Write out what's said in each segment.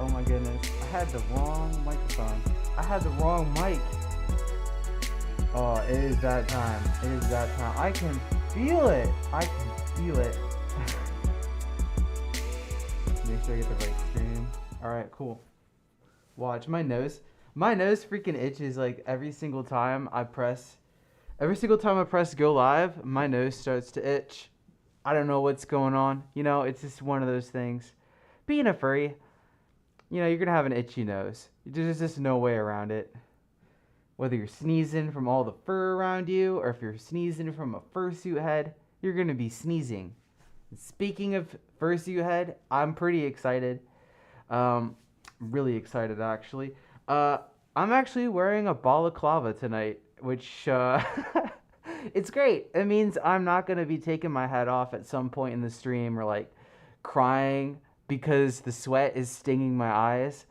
Oh my goodness. I had the wrong microphone. I had the wrong mic. Oh, it is that time. It is that time. I can feel it. I can feel it. Make sure I get the right stream. Alright, cool. Watch my nose. My nose freaking itches like every single time I press go live, my nose starts to itch. I don't know what's going on. You know, it's just one of those things. Being a furry, you know, you're gonna have an itchy nose. There's just no way around it. Whether you're sneezing from all the fur around you, or if you're sneezing from a fursuit head, you're gonna be sneezing. Speaking of fursuit head, I'm pretty excited. Really excited actually. I'm actually wearing a balaclava tonight, which it's great. It means I'm not gonna be taking my head off at some point in the stream or like crying because the sweat is stinging my eyes.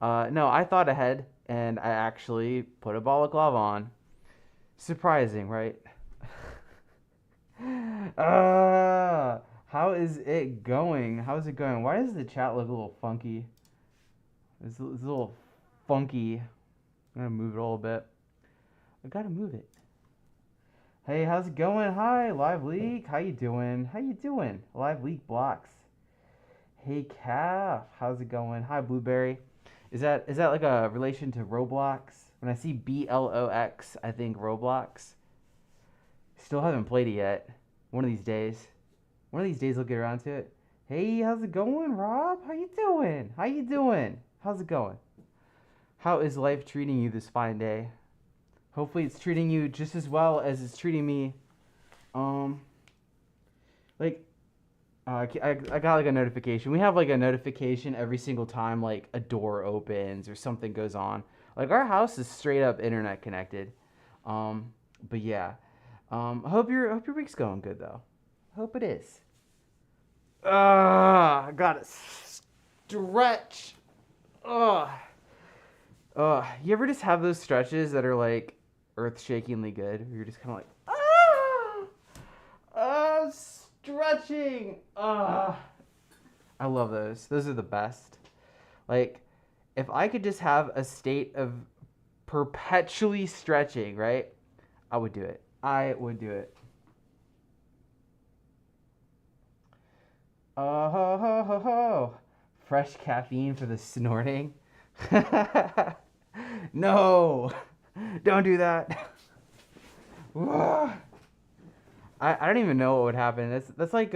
No, I thought ahead and I actually put a balaclava on. Surprising, right? How is it going? How's it going? Why does the chat look a little funky? It's a little funky. I'm gonna move it a little bit. I gotta move it. Hey, how's it going? Hi, Live Leak. How you doing? How you doing? Live Leak blocks. Hey, Calf. How's it going? Hi, Blueberry. Is that like a relation to Roblox? When I see BLOX, I think Roblox. Still haven't played it yet. One of these days. One of these days I'll get around to it. Hey, how's it going, Rob? How you doing? How you doing? How's it going? How is life treating you this fine day? Hopefully it's treating you just as well as it's treating me. I got like a notification. We have like a notification every single time like a door opens or something goes on. Like our house is straight up internet connected. But yeah. I hope your week's going good though. Hope it is. I gotta stretch. Ugh. You ever just have those stretches that are like earth-shakingly good? Where you're just kind of like, stretching. I love those. Those are the best. Like, if I could just have a state of perpetually stretching, right? I would do it. I would do it. Oh ho ho ho ho! Fresh caffeine for the snorting. No, don't do that. I don't even know what would happen. That's like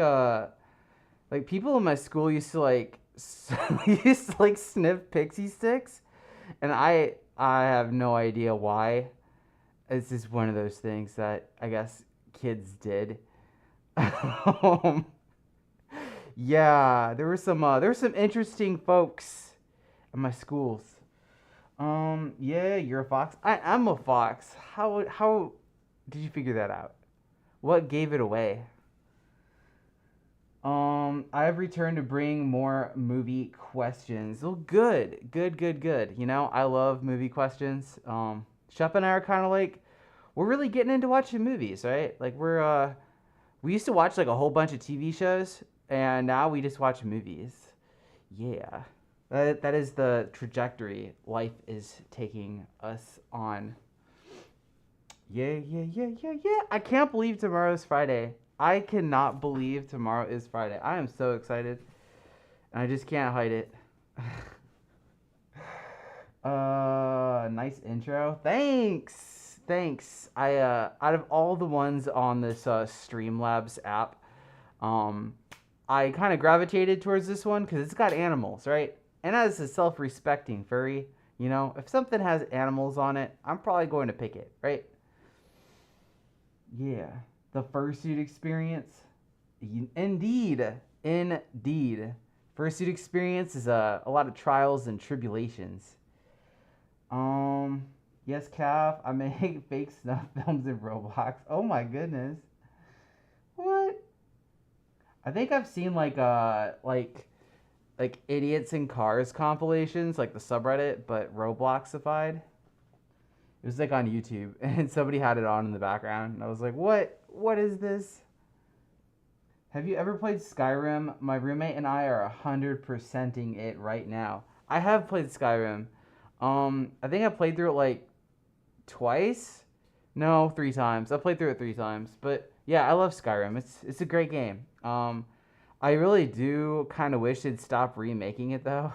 people in my school used to like sniff pixie sticks, and I have no idea why. It's just one of those things that I guess kids did. Yeah, there were some interesting folks in my schools. Yeah, you're a fox. I'm a fox. How did you figure that out? What gave it away? I've returned to bring more movie questions. Well, good. You know, I love movie questions. Shep and I are kind of like, we're really getting into watching movies, right? Like we used to watch like a whole bunch of TV shows, and now we just watch movies. Yeah. That is the trajectory life is taking us on. Yeah. I can't believe tomorrow's Friday. I cannot believe tomorrow is Friday. I am so excited. And I just can't hide it. Nice intro. Thanks. I out of all the ones on this Streamlabs app, I kind of gravitated towards this one because it's got animals, right? And as a self-respecting furry, you know, if something has animals on it, I'm probably going to pick it, right? Yeah, the fursuit experience. Indeed. Fursuit experience is a lot of trials and tribulations. Yes, Calf, I make fake snuff films in Roblox. Oh my goodness. What? I think I've seen like idiots in cars compilations, like the subreddit, but Robloxified. It was like on YouTube, and somebody had it on in the background, and I was like, what? What is this? Have you ever played Skyrim? My roommate and I are 100%ing it right now. I have played Skyrim. I think I played through it like twice. No, 3 times. I played through it 3 times. But yeah, I love Skyrim. It's a great game. I really do kind of wish they'd stop remaking it though,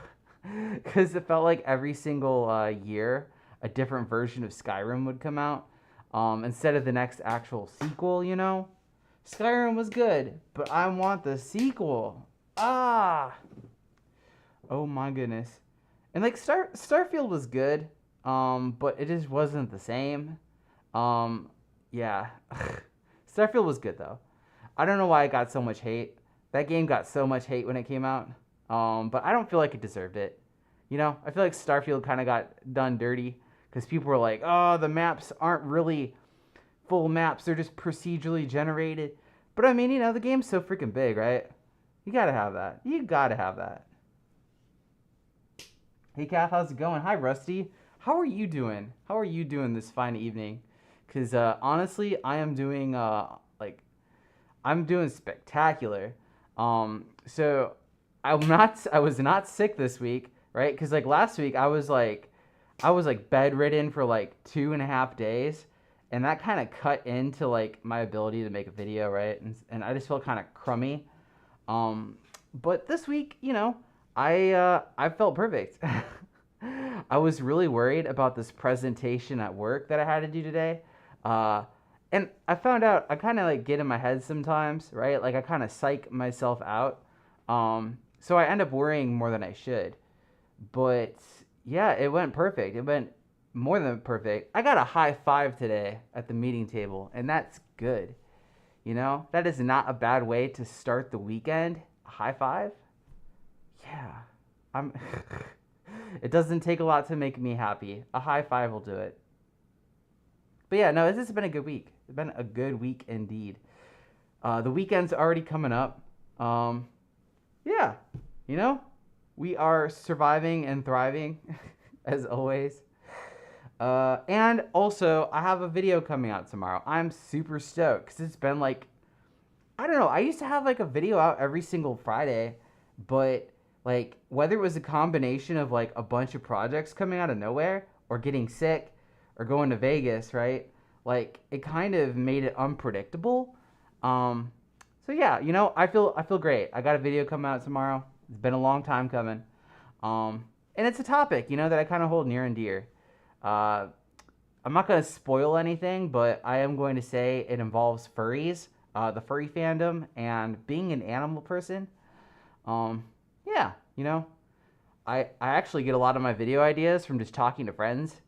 because it felt like every single year a different version of Skyrim would come out, instead of the next actual sequel. You know, Skyrim was good, but I want the sequel. Ah, oh my goodness. And like Starfield was good, but it just wasn't the same. Um, yeah, Starfield was good though. I don't know why it got so much hate. That game got so much hate when it came out. But I don't feel like it deserved it. You know, I feel like Starfield kind of got done dirty because people were like, "Oh, the maps aren't really full maps; they're just procedurally generated." But I mean, you know, the game's so freaking big, right? You gotta have that. You gotta have that. Hey, Kath, how's it going? Hi, Rusty. How are you doing? How are you doing this fine evening? Because honestly, I am doing I'm doing spectacular. So I was not sick this week, right? Because like last week I was like bedridden for like 2.5 days, and that kind of cut into like my ability to make a video, right? And I just felt kind of crummy. Um, but this week, you know, I felt perfect. I was really worried about this presentation at work that I had to do today. Uh, and I found out I kind of like get in my head sometimes, right? Like I kind of psych myself out. So I end up worrying more than I should. But yeah, it went perfect. It went more than perfect. I got a high five today at the meeting table, and that's good. You know, that is not a bad way to start the weekend. A high five? Yeah. I'm It doesn't take a lot to make me happy. A high five will do it. But yeah, no, this has been a good week. It's been a good week indeed. The weekend's already coming up. Um, yeah, you know, we are surviving and thriving as always. And also, I have a video coming out tomorrow. I'm super stoked because it's been like, I don't know. I used to have like a video out every single Friday, but like whether it was a combination of like a bunch of projects coming out of nowhere or getting sick or going to Vegas, right? Like it kind of made it unpredictable. Um, so yeah, you know, I feel great. I got a video coming out tomorrow. It's been a long time coming. And it's a topic, you know, that I kind of hold near and dear. Uh, I'm not going to spoil anything, but I am going to say it involves furries, the furry fandom, and being an animal person. Um, yeah, you know, I actually get a lot of my video ideas from just talking to friends.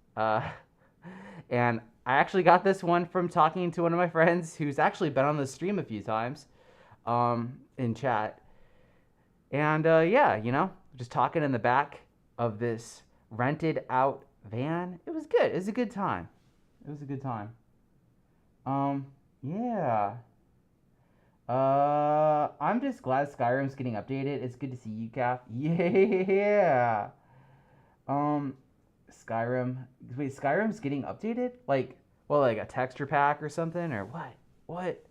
And I actually got this one from talking to one of my friends who's actually been on the stream a few times, in chat. And yeah, you know, just talking in the back of this rented out van. It was good. It was a good time. It was a good time. Yeah. I'm just glad Skyrim's getting updated. It's good to see you, Cap. Yeah. Um, Skyrim. Wait, Skyrim's getting updated? Like, well, like a texture pack or something, or what? What?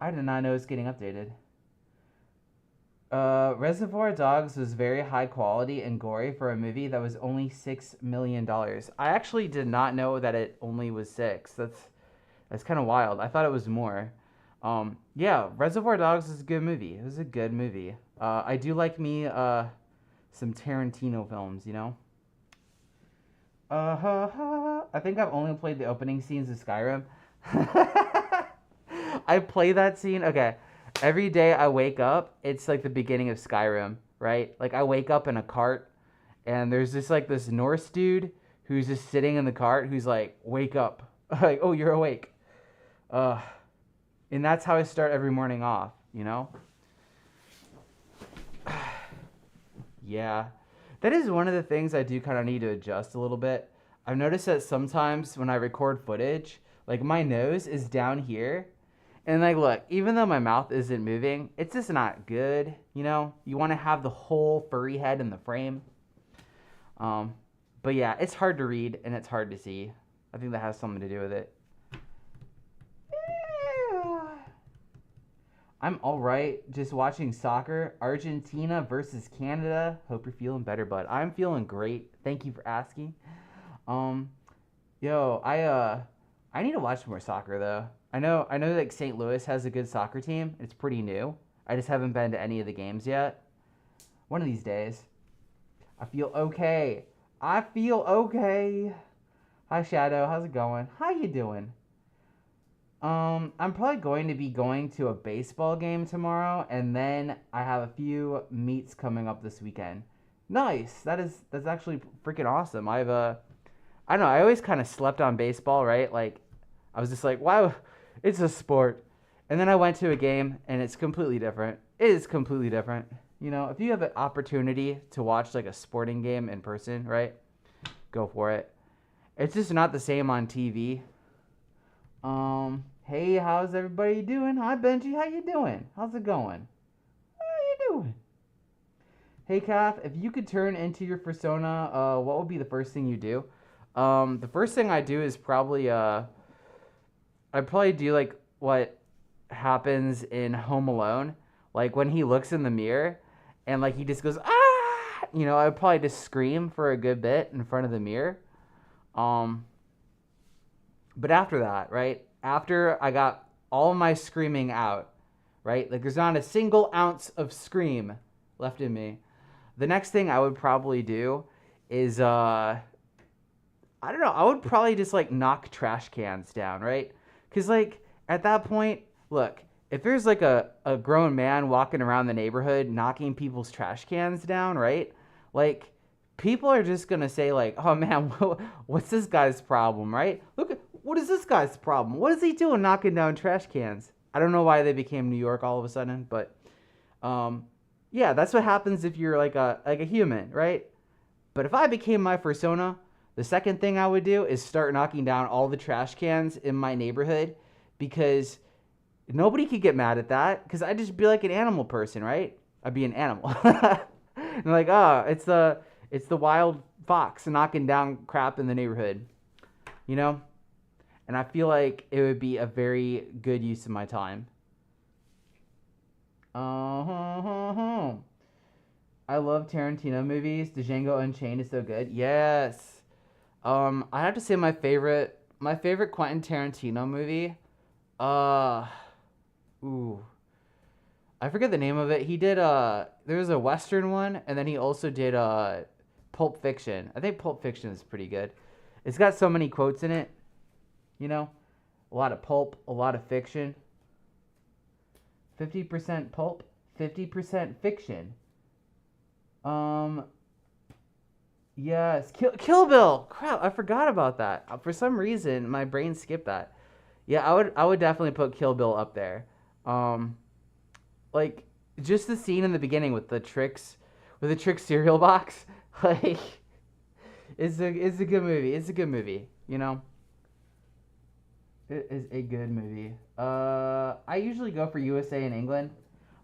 I did not know it's getting updated. Reservoir Dogs was very high quality and gory for a movie that was only $6 million. I actually did not know that it only was six. That's kind of wild. I thought it was more. Yeah, Reservoir Dogs is a good movie. It was a good movie. I do like me some Tarantino films, you know. I think I've only played the opening scenes of Skyrim. I play that scene. Okay, every day I wake up, it's like the beginning of Skyrim, right? Like I wake up in a cart, and there's this Norse dude who's just sitting in the cart, who's like, "Wake up!" Like, "Oh, you're awake." Uh, and that's how I start every morning off, you know? Yeah. That is one of the things I do kind of need to adjust a little bit. I've noticed that sometimes when I record footage, like my nose is down here. And like, look, even though my mouth isn't moving, it's just not good, you know? You want to have the whole furry head in the frame. Um, but yeah, it's hard to read and it's hard to see. I think that has something to do with it. I'm all right. Just watching soccer. Argentina versus Canada. Hope you're feeling better, bud. I'm feeling great. Thank you for asking. Um, yo, I need to watch more soccer though. I know like St. Louis has a good soccer team. It's pretty new. I just haven't been to any of the games yet. One of these days. I feel okay. I feel okay. Hi Shadow, how's it going? How you doing? I'm probably going to be going to a baseball game tomorrow, and then I have a few meets coming up this weekend. Nice. That's actually freaking awesome. I don't know. I always kind of slept on baseball, right? Like, I was just like, wow, it's a sport. And then I went to a game, and it's completely different. It is completely different. You know, if you have an opportunity to watch like a sporting game in person, right? Go for it. It's just not the same on TV. Hey, how's everybody doing? Hi, Benji. How you doing? How's it going? How you doing? Hey, Kath. If you could turn into your persona, what would be the first thing you do? The first thing I do is probably I'd probably do like what happens in Home Alone, like when he looks in the mirror, and like he just goes ah, you know, I'd probably just scream for a good bit in front of the mirror. Um, but after that, right? After I got all my screaming out, right? Like there's not a single ounce of scream left in me. The next thing I would probably do is I don't know, I would probably just like knock trash cans down, right? Cuz like at that point, look, if there's like a grown man walking around the neighborhood knocking people's trash cans down, right? Like people are just going to say like, "Oh man, what's this guy's problem?" Right? Look, what is this guy's problem? What is he doing knocking down trash cans? I don't know why they became New York all of a sudden, but um, yeah, that's what happens if you're like a human, right? But if I became my persona, the second thing I would do is start knocking down all the trash cans in my neighborhood because nobody could get mad at that because I'd just be like an animal person, right? I'd be an animal. And like, oh, it's the wild fox knocking down crap in the neighborhood, you know? And I feel like it would be a very good use of my time. Uh-huh. I love Tarantino movies. Django Unchained is so good. Yes. I have to say my favorite Quentin Tarantino movie. Uh, ooh, I forget the name of it. He did there was a Western one, and then he also did Pulp Fiction. I think Pulp Fiction is pretty good. It's got so many quotes in it, you know, a lot of pulp, a lot of fiction. 50% pulp, 50% fiction. Um, yes, Kill Bill. Crap, I forgot about that. For some reason, my brain skipped that. Yeah, I would definitely put Kill Bill up there. Um, like just the scene in the beginning with the trick cereal box, like it's a good movie. It's a good movie. You know, it is a good movie. I usually go for USA and England.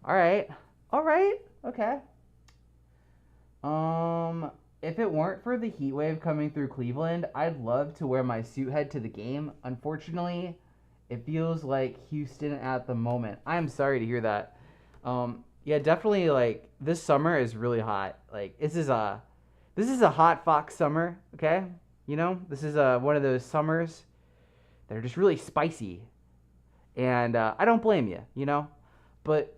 All right, all right, okay. Um, if it weren't for the heat wave coming through Cleveland, I'd love to wear my suit head to the game. Unfortunately, it feels like Houston at the moment. I'm sorry to hear that. Yeah, definitely like this summer is really hot. Like this is a hot fox summer, okay? You know, this is one of those summers that are just really spicy. And I don't blame you, you know? But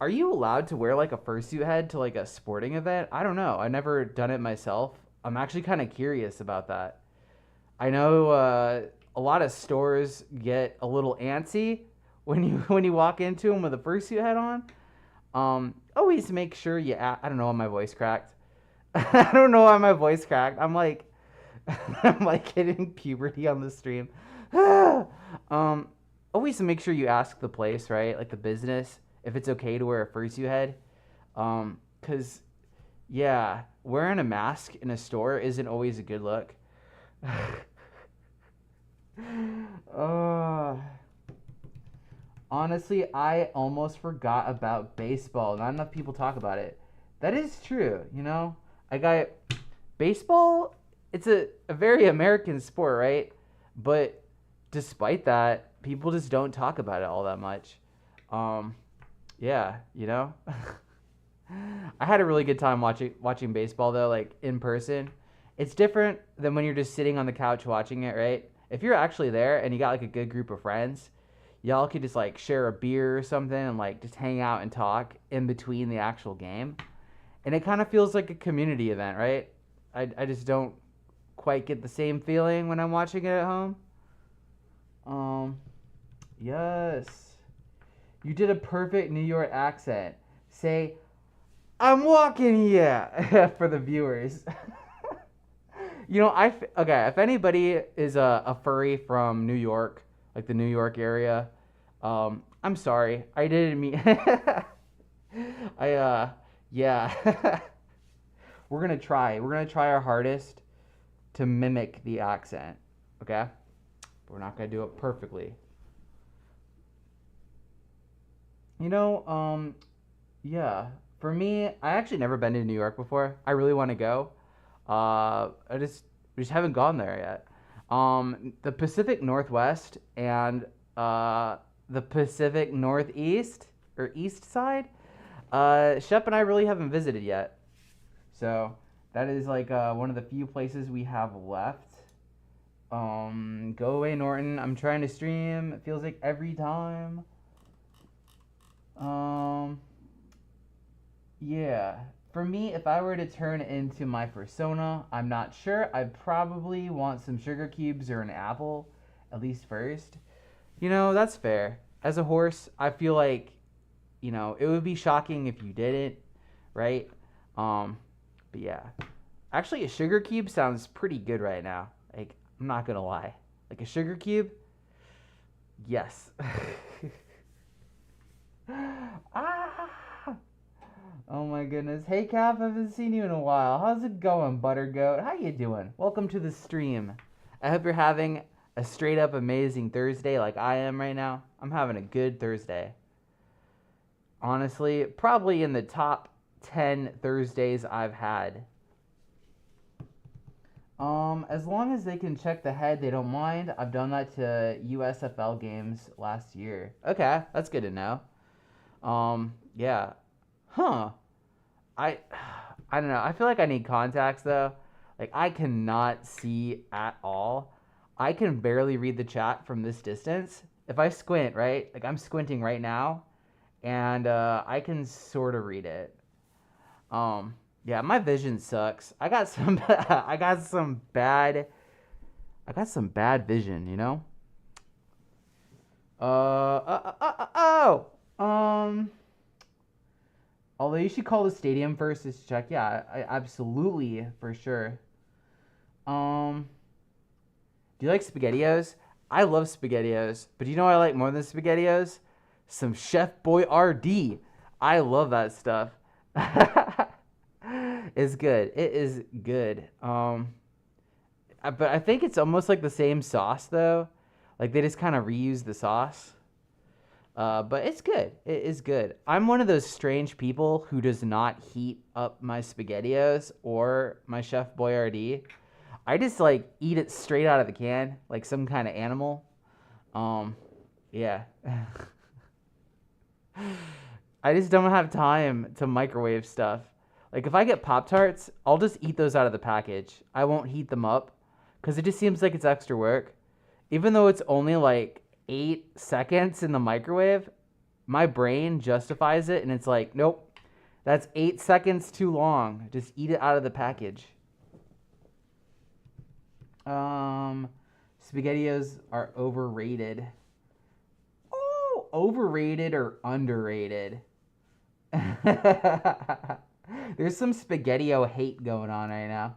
are you allowed to wear like a fursuit head to like a sporting event? I don't know. I've never done it myself. I'm actually kind of curious about that. I know a lot of stores get a little antsy when you when you walk into them with a fursuit head on. Always make sure I don't know why my voice cracked. I don't know why my voice cracked. I'm like I'm like hitting puberty on the stream. um, always make sure you ask the place, right? Like the business, if it's okay to wear a fursuit head. Cause yeah, wearing a mask in a store isn't always a good look. uh, honestly, I almost forgot about baseball. Not enough people talk about it. That is true, you know? I got baseball, it's a very American sport, right? But despite that, people just don't talk about it all that much. Um, Yeah, you know. I had a really good time watching baseball though, like in person. It's different than when you're just sitting on the couch watching it, right? If you're actually there and you got like a good group of friends, y'all could just like share a beer or something and like just hang out and talk in between the actual game. And it kind of feels like a community event, right? I just don't quite get the same feeling when I'm watching it at home. Um, yes. You did a perfect New York accent. Say, I'm walking here for the viewers. Okay, if anybody is a furry from New York, like the New York area, I'm sorry. I didn't mean I yeah. We're going to try. We're going to try our hardest to mimic the accent, okay? But we're not going to do it perfectly. You know, yeah. For me, I actually never been to New York before. I really want to go. We just haven't gone there yet. The Pacific Northwest and the Pacific Northeast or East Side, Shep and I really haven't visited yet. So that is like one of the few places we have left. Go away, Norton. I'm trying to stream. It feels like every time. Um, yeah. For me, if I were to turn into my persona, I'm not sure. I'd probably want some sugar cubes or an apple, at least first. You know, that's fair. As a horse, I feel like, it would be shocking if you didn't, right? Um, but yeah. Actually, a sugar cube sounds pretty good right now. Like, I'm not gonna lie. Like a sugar cube? Yes. Ah! Oh my goodness. Hey Cap, I haven't seen you in a while. How's it going, Butter Goat? How you doing? Welcome to the stream. I hope you're having a straight up amazing Thursday like I am right now. I'm having a good Thursday. Honestly, probably in the top 10 Thursdays I've had. As long as they can check the head, they don't mind. I've done that to USFL games last year. Okay, that's good to know. Yeah. Huh. I I don't know. I feel like I need contacts though. Like I cannot see at all. I can barely read the chat from this distance. If I squint, right? Like I'm squinting right now and I can sort of read it. Yeah, my vision sucks. I got some I got some bad vision, you know? Oh. Although you should call the stadium first to check. Yeah, absolutely for sure. Do you like SpaghettiOs? I love SpaghettiOs, but do you know what I like more than SpaghettiOs? Some Chef Boyardee. I love that stuff. It's good. It is good. But I think it's almost like the same sauce though. Like they just kind of reuse the sauce. But it's good. It is good. I'm one of those strange people who does not heat up my SpaghettiOs or my Chef Boyardee. I just like eat it straight out of the can, like some kind of animal. Yeah. I just don't have time to microwave stuff. Like if I get Pop-Tarts, I'll just eat those out of the package. I won't heat them up because it just seems like it's extra work. Even though it's only like 8 seconds in the microwave, my brain justifies it and it's like, nope, that's 8 seconds too long. Just eat it out of the package. SpaghettiOs are overrated. Oh, overrated or underrated? There's some SpaghettiO hate going on right now.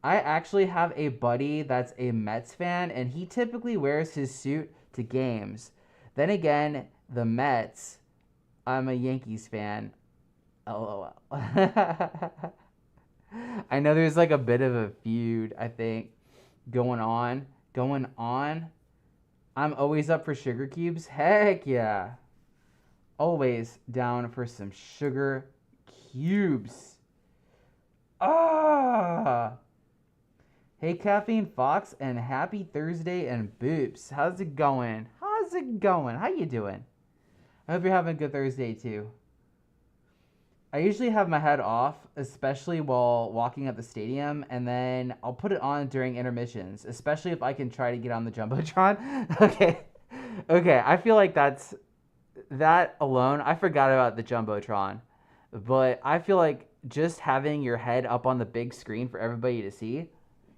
I actually have a buddy that's a Mets fan, and he typically wears his suit to games. Then again, the Mets, I'm a Yankees fan. LOL. I know there's like a bit of a feud, I think, going on. I'm always up for sugar cubes. Heck yeah. Always down for some sugar cubes. Ah. Hey, Caffeine Fox, and happy Thursday and boops. How's it going? How you doing? I hope you're having a good Thursday too. I usually have my head off, especially while walking at the stadium, and then I'll put it on during intermissions, especially if I can try to get on the Jumbotron. Okay. Okay, I feel like that alone. I forgot about the Jumbotron, but I feel like just having your head up on the big screen for everybody to see,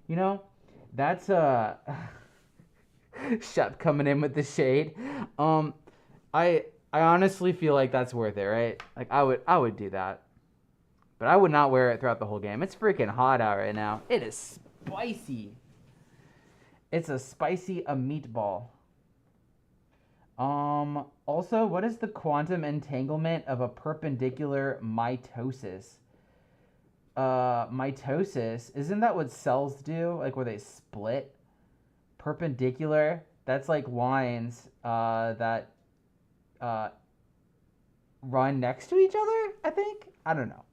you know, that's Shep coming in with the shade. Um, I honestly feel like that's worth it, right? Like I would do that. But I would not wear it throughout the whole game. It's freaking hot out right now. It is spicy. It's a spicy a meatball. Also, what is the quantum entanglement of a perpendicular mitosis? Mitosis, isn't that what cells do? Like where they split? Perpendicular, that's like lines that uh, run next to each other, I think. I don't know.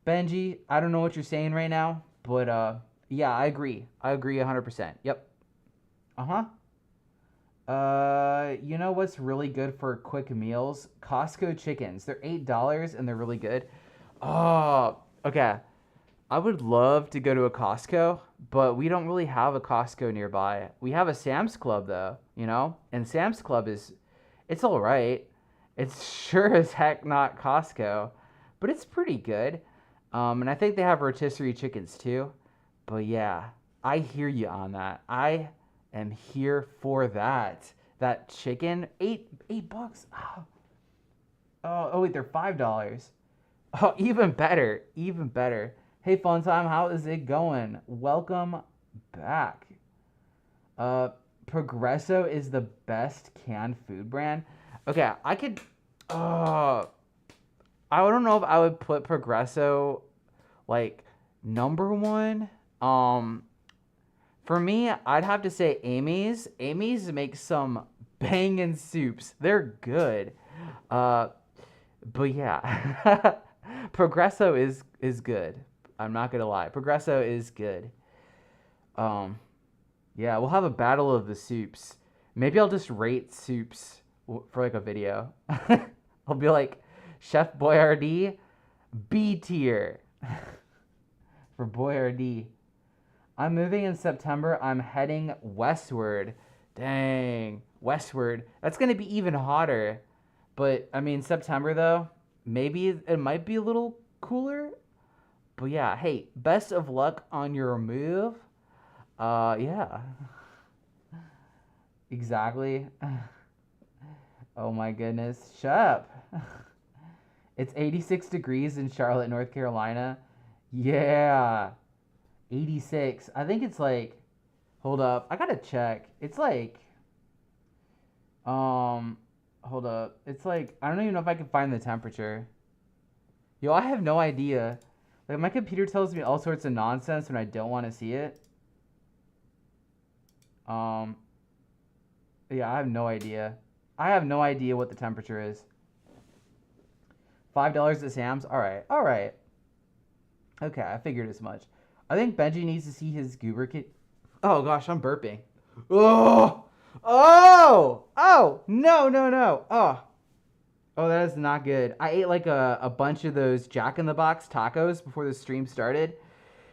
Benji, I don't know what you're saying right now, but yeah, I agree. I agree 100%. Yep. Uh-huh. You know what's really good for quick meals? Costco chickens. They're $8 and they're really good. Oh, okay. I would love to go to a Costco, but we don't really have a Costco nearby. We have a Sam's Club though, you know? And Sam's Club it's all right. It's sure as heck not Costco, but it's pretty good. And I think they have rotisserie chickens too. But yeah, I hear you on that. I am here for that. That chicken, eight bucks. Oh wait, they're $5. Oh, even better, even better. Hey, fun time, how is it going? Welcome back. Progresso is the best canned food brand. Okay, I could. Uh, I don't know if I would put Progresso like number one. For me, I'd have to say Amy's. Amy's makes some banging soups. They're good. But yeah, Progresso is good. I'm not gonna lie. Progresso is good. Um, yeah, we'll have a battle of the soups. Maybe I'll just rate soups for like a video. I'll be like, Chef Boyardee, B tier for Boyardee. I'm moving in September. I'm heading westward. Dang, westward. That's gonna be even hotter. But I mean, September though, maybe it might be a little cooler. But yeah, hey, best of luck on your move. Yeah, exactly. Oh my goodness, Shep. It's 86 degrees in Charlotte, North Carolina. Yeah, 86. I think it's like, hold up, I gotta check. It's like, um, hold up. It's like, I don't even know if I can find the temperature. Yo, I have no idea. Like, my computer tells me all sorts of nonsense when I don't want to see it. Um, yeah, I have no idea. I have no idea what the temperature is. $5 at Sam's? Alright, alright. Okay, I figured as much. I think Benji needs to see his goober kit. Oh gosh, I'm burping. Oh! Oh! Oh! No, no, no. Oh. Oh, that is not good. I ate like a bunch of those Jack in the Box tacos before the stream started.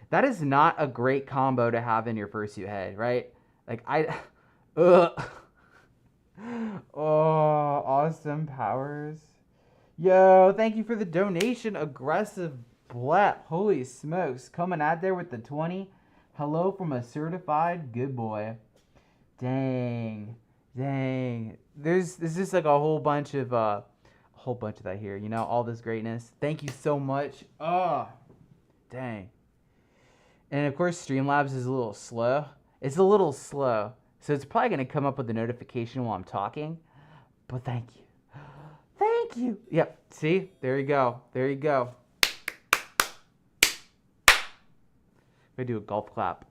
That is not a great combo to have in your fursuit head, right? Like ugh. Oh, Austin Powers. Yo, thank you for the donation. Aggressive blap. Holy smokes. Coming out there with the 20. Hello from a certified good boy. Dang. Dang. There's just like a whole bunch of that here, you know, all this greatness. Thank you so much. Oh, dang. And of course, Streamlabs is a little slow. It's a little slow. So it's probably going to come up with a notification while I'm talking. But thank you. Thank you. Yep. See? There you go. There you go. We do a golf clap.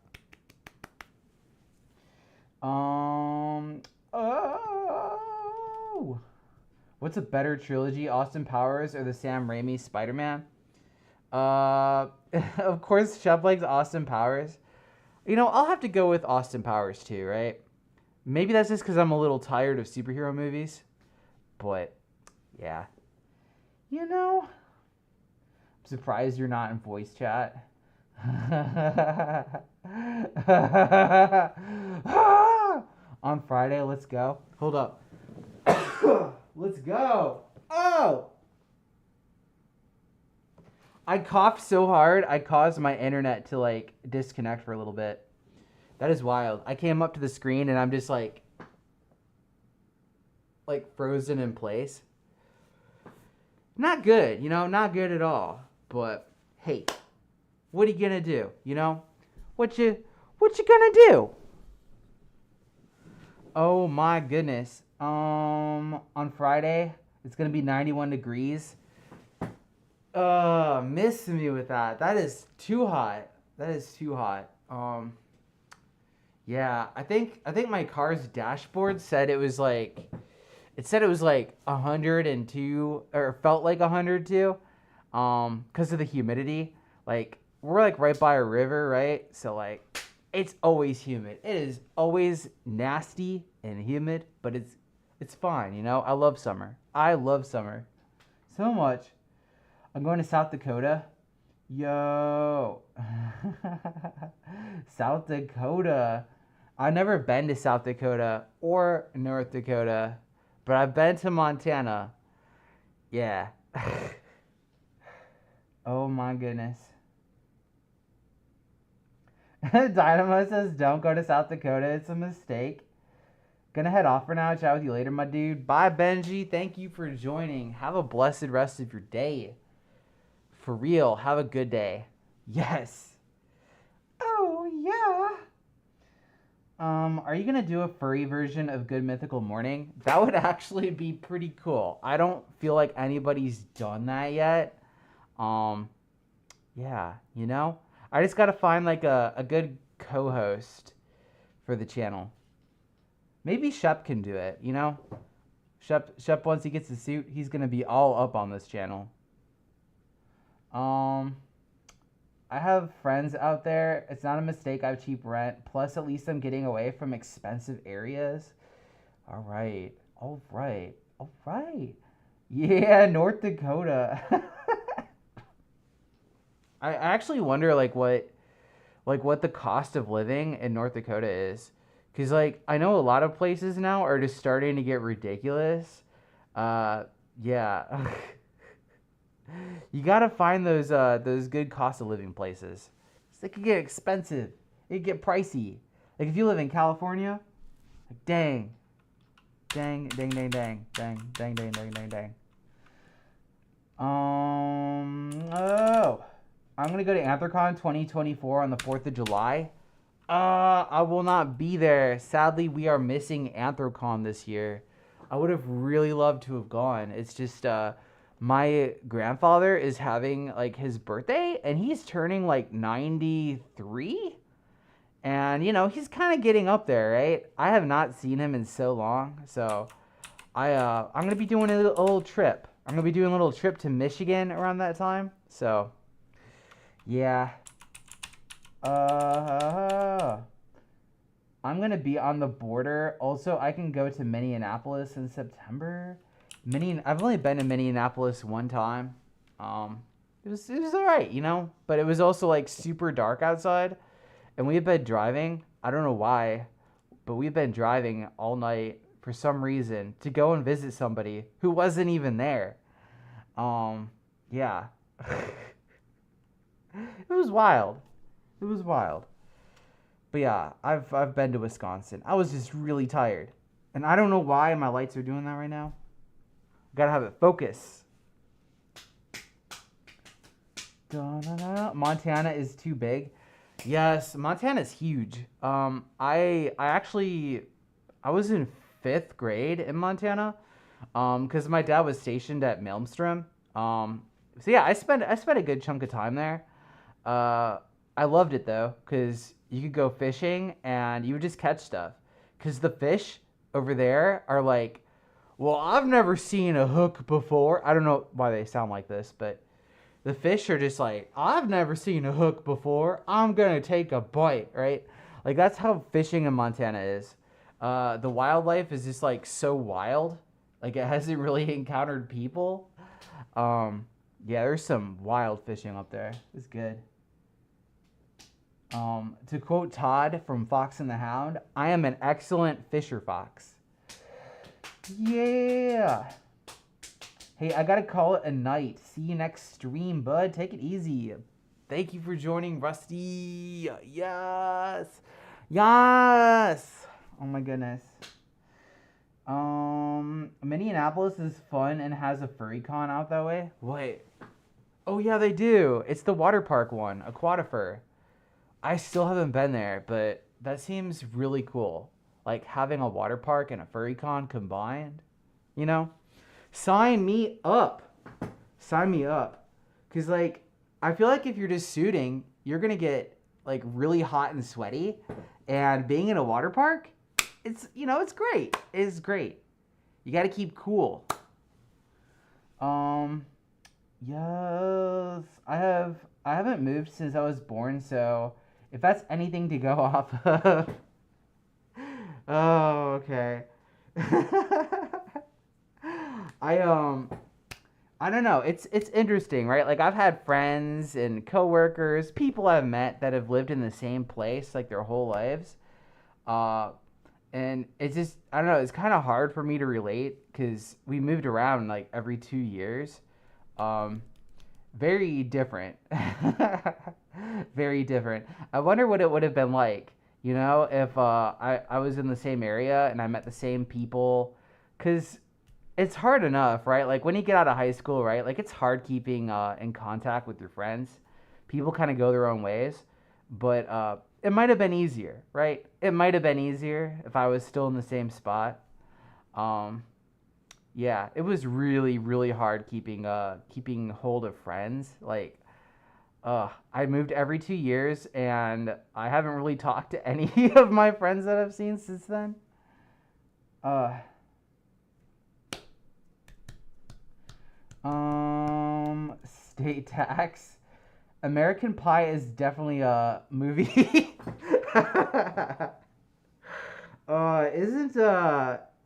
Oh. What's a better trilogy, Austin Powers or the Sam Raimi Spider-Man? Of course, Shep likes Austin Powers. You know, I'll have to go with Austin Powers too, right? Maybe that's just because I'm a little tired of superhero movies. But yeah, you know, I'm surprised you're not in voice chat. On Friday, let's go. Hold up. Let's go. Oh! I coughed so hard, I caused my internet to like disconnect for a little bit. That is wild. I came up to the screen and I'm just like frozen in place. Not good, you know, not good at all. But hey, what are you gonna do? You know, what you gonna do? Oh my goodness. On Friday it's gonna be 91 degrees. Miss me with that. That is too hot. That is too hot. Yeah, I think my car's dashboard said it was like 102 or felt like 102 because of the humidity. Like we're like right by a river, right? So like it's always humid. It is always nasty and humid, but it's fine, you know? I love summer. I love summer so much. I'm going to South Dakota. Yo. South Dakota. I've never been to South Dakota or North Dakota, but I've been to Montana. Yeah. Oh my goodness. Dynamo says, don't go to South Dakota. It's a mistake. Gonna head off for now. Chat with you later, my dude. Bye, Benji. Thank you for joining. Have a blessed rest of your day. For real. Have a good day. Yes. Oh, yeah. Are you gonna do a furry version of Good Mythical Morning? That would actually be pretty cool. I don't feel like anybody's done that yet. Yeah, you know? I just gotta find like a good co-host for the channel. Maybe Shep can do it, you know? Shep once he gets the suit, he's gonna be all up on this channel. I have friends out there. It's not a mistake I have cheap rent. Plus, at least I'm getting away from expensive areas. All right. All right. All right. Yeah, North Dakota. I actually wonder what the cost of living in North Dakota is. Because, like, I know a lot of places now are just starting to get ridiculous. Yeah. You gotta find those good cost of living places. It could get expensive. It could get pricey. Like if you live in California, like dang, dang, dang, dang, dang, dang, dang, dang, dang, dang, dang. Oh, I'm gonna go to Anthrocon 2024 on the 4th of July. I will not be there. Sadly, we are missing Anthrocon this year. I would have really loved to have gone. It's just my grandfather is having like his birthday and he's turning like 93, and you know he's kind of getting up there, right? I have not seen him in so long, so I'm gonna be doing a little trip. I'm gonna be doing a little trip to Michigan around that time, so yeah. I'm gonna be on the border. Also, I can go to Minneapolis in September. I've only been to Minneapolis one time. It was all right, you know, but it was also like super dark outside, and we had been driving. I don't know why, but we've been driving all night for some reason to go and visit somebody who wasn't even there. Yeah. It was wild. It was wild. But yeah, I've been to Wisconsin. I was just really tired, and I don't know why my lights are doing that right now. Gotta have it focus. Montana is too big. Yes, Montana's huge. I was in 5th grade in Montana, because my dad was stationed at Malmstrom. So yeah, I spent a good chunk of time there. I loved it though, because you could go fishing and you would just catch stuff. Because the fish over there are like, well, I've never seen a hook before. I don't know why they sound like this, but the fish are just like, I've never seen a hook before. I'm going to take a bite, right? Like, that's how fishing in Montana is. The wildlife is just, like, so wild. Like it hasn't really encountered people. Um, yeah, there's some wild fishing up there. It's good. To quote Todd from Fox and the Hound, I am an excellent fisher fox. Yeah. Hey, I gotta call it a night. See you next stream, bud. Take it easy. Thank you for joining, Rusty. Yes. Yes. Oh my goodness. Minneapolis is fun and has a furry con out that way. Wait. Oh yeah, they do. It's the water park one, Aquatifur. I still haven't been there, but that seems really cool. Like having a water park and a furry con combined, you know? Sign me up. Sign me up. Cause like I feel like if you're just shooting, you're gonna get like really hot and sweaty. And being in a water park, it's it's great. It's great. You gotta keep cool. Yes. I haven't moved since I was born, so if that's anything to go off of. Oh, okay. I don't know. It's interesting, right? Like I've had friends and coworkers, people I've met that have lived in the same place like their whole lives. And it's just I don't know, it's kind of hard for me to relate cuz we moved around like every 2 years. Very different. Very different. I wonder what it would have been like, if I was in the same area and I met the same people cuz it's hard enough, right? Like when you get out of high school, right? Like it's hard keeping in contact with your friends. People kind of go their own ways, but it might have been easier, right? It might have been easier if I was still in the same spot. Yeah, it was really, really hard keeping hold of friends. Like, I moved every 2 years, and I haven't really talked to any of my friends that I've seen since then. Uh, State tax. American Pie is definitely a movie.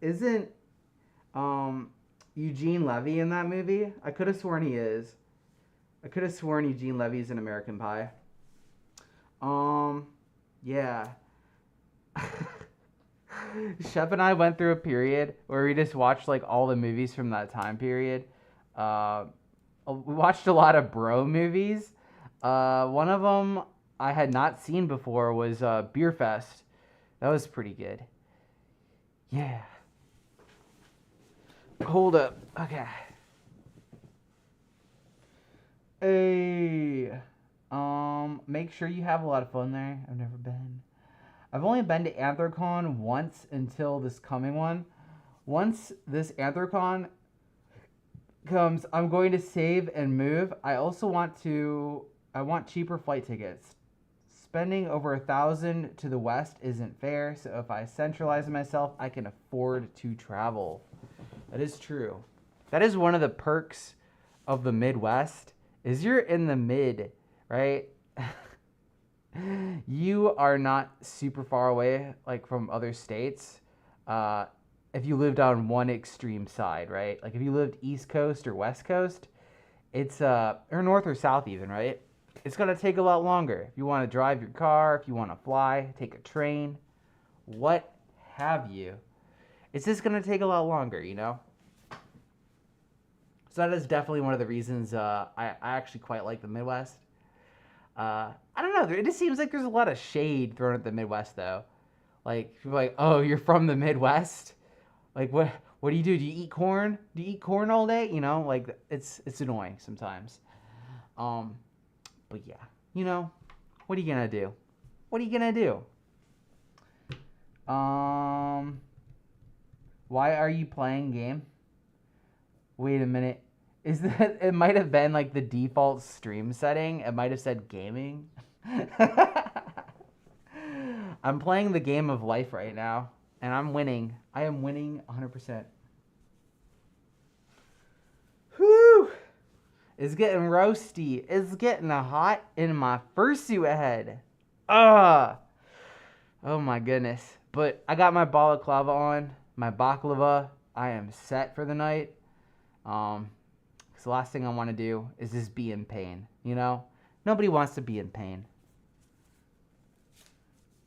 Isn't Eugene Levy in that movie? I could have sworn he is. I could have sworn Eugene Levy's in American Pie. Yeah. Shep and I went through a period where we just watched like all the movies from that time period. We watched a lot of bro movies. One of them I had not seen before was Beer Fest. That was pretty good. Yeah. Hold up. Okay. Hey. Make sure you have a lot of fun there. I've never been. I've only been to Anthrocon once until this coming one. Once this Anthrocon comes, I'm going to save and move. I want cheaper flight tickets. Spending over $1,000 to the west isn't fair, so if I centralize myself, I can afford to travel. That is true. That is one of the perks of the Midwest, is you're in the mid, right? You are not super far away, like from other states. If you lived on one extreme side, right? Like if you lived East Coast or West Coast, it's or North or South even, right? It's gonna take a lot longer. If you want to drive your car, if you want to fly, take a train, what have you? It's just gonna take a lot longer, So that is definitely one of the reasons I actually quite like the Midwest. I don't know. It just seems like there's a lot of shade thrown at the Midwest, though. Like people are like, oh, you're from the Midwest. Like what? What do you do? Do you eat corn? Do you eat corn all day? Like it's annoying sometimes. But yeah, what are you gonna do? What are you gonna do? Why are you playing game? Wait a minute. Is that it might have been like the default stream setting. It might have said gaming. I'm playing the game of life right now, and I'm winning. I am winning 100%. Whew! It's getting roasty. It's getting hot in my fursuit head. Ah! Oh my goodness. But I got my balaclava on, my baklava. I am set for the night. 'Cause the last thing I want to do is just be in pain. You know, nobody wants to be in pain.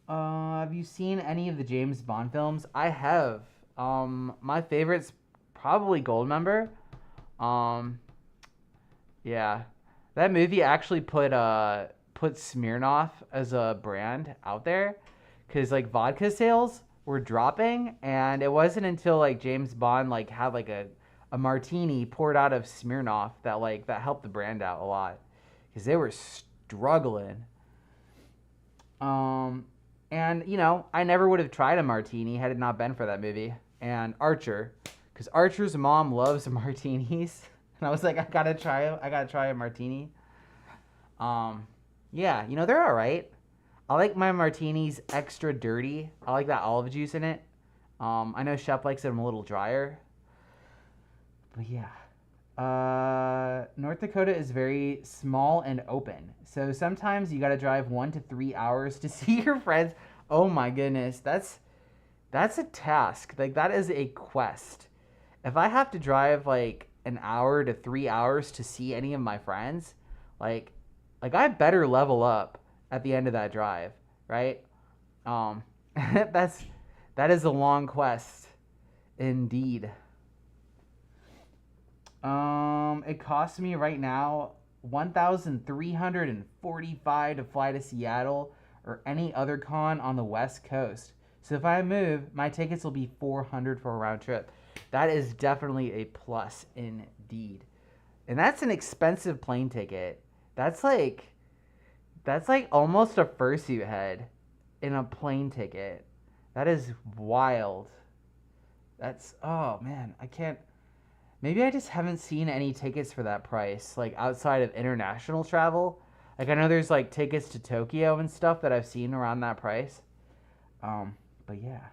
Have you seen any of the James Bond films? I have. My favorite's probably Goldmember. Um, yeah, that movie actually put Smirnoff as a brand out there, cause like vodka sales were dropping, and it wasn't until like James Bond like had like a martini poured out of Smirnoff that helped the brand out a lot, cause they were struggling. Um, and you know, I never would have tried a martini had it not been for that movie and Archer, because Archer's mom loves martinis, and I was like, I gotta try a martini. Um, yeah, you know they're all right. I like my martinis extra dirty. I like that olive juice in it. I know Shep likes them a little drier, but yeah. North Dakota is very small and open. So sometimes you gotta drive 1 to 3 hours to see your friends. Oh my goodness, that's a task. Like that is a quest. If I have to drive like an hour to 3 hours to see any of my friends, like I better level up at the end of that drive, right? Um, that is a long quest, indeed. It costs me right now 1,345 to fly to Seattle or any other con on the West Coast. So if I move, my tickets will be 400 for a round trip. That is definitely a plus indeed. And that's an expensive plane ticket. That's like almost a fursuit head in a plane ticket. That is wild. That's oh man, I can't. Maybe I just haven't seen any tickets for that price, like outside of international travel. Like I know there's like tickets to Tokyo and stuff that I've seen around that price. But yeah.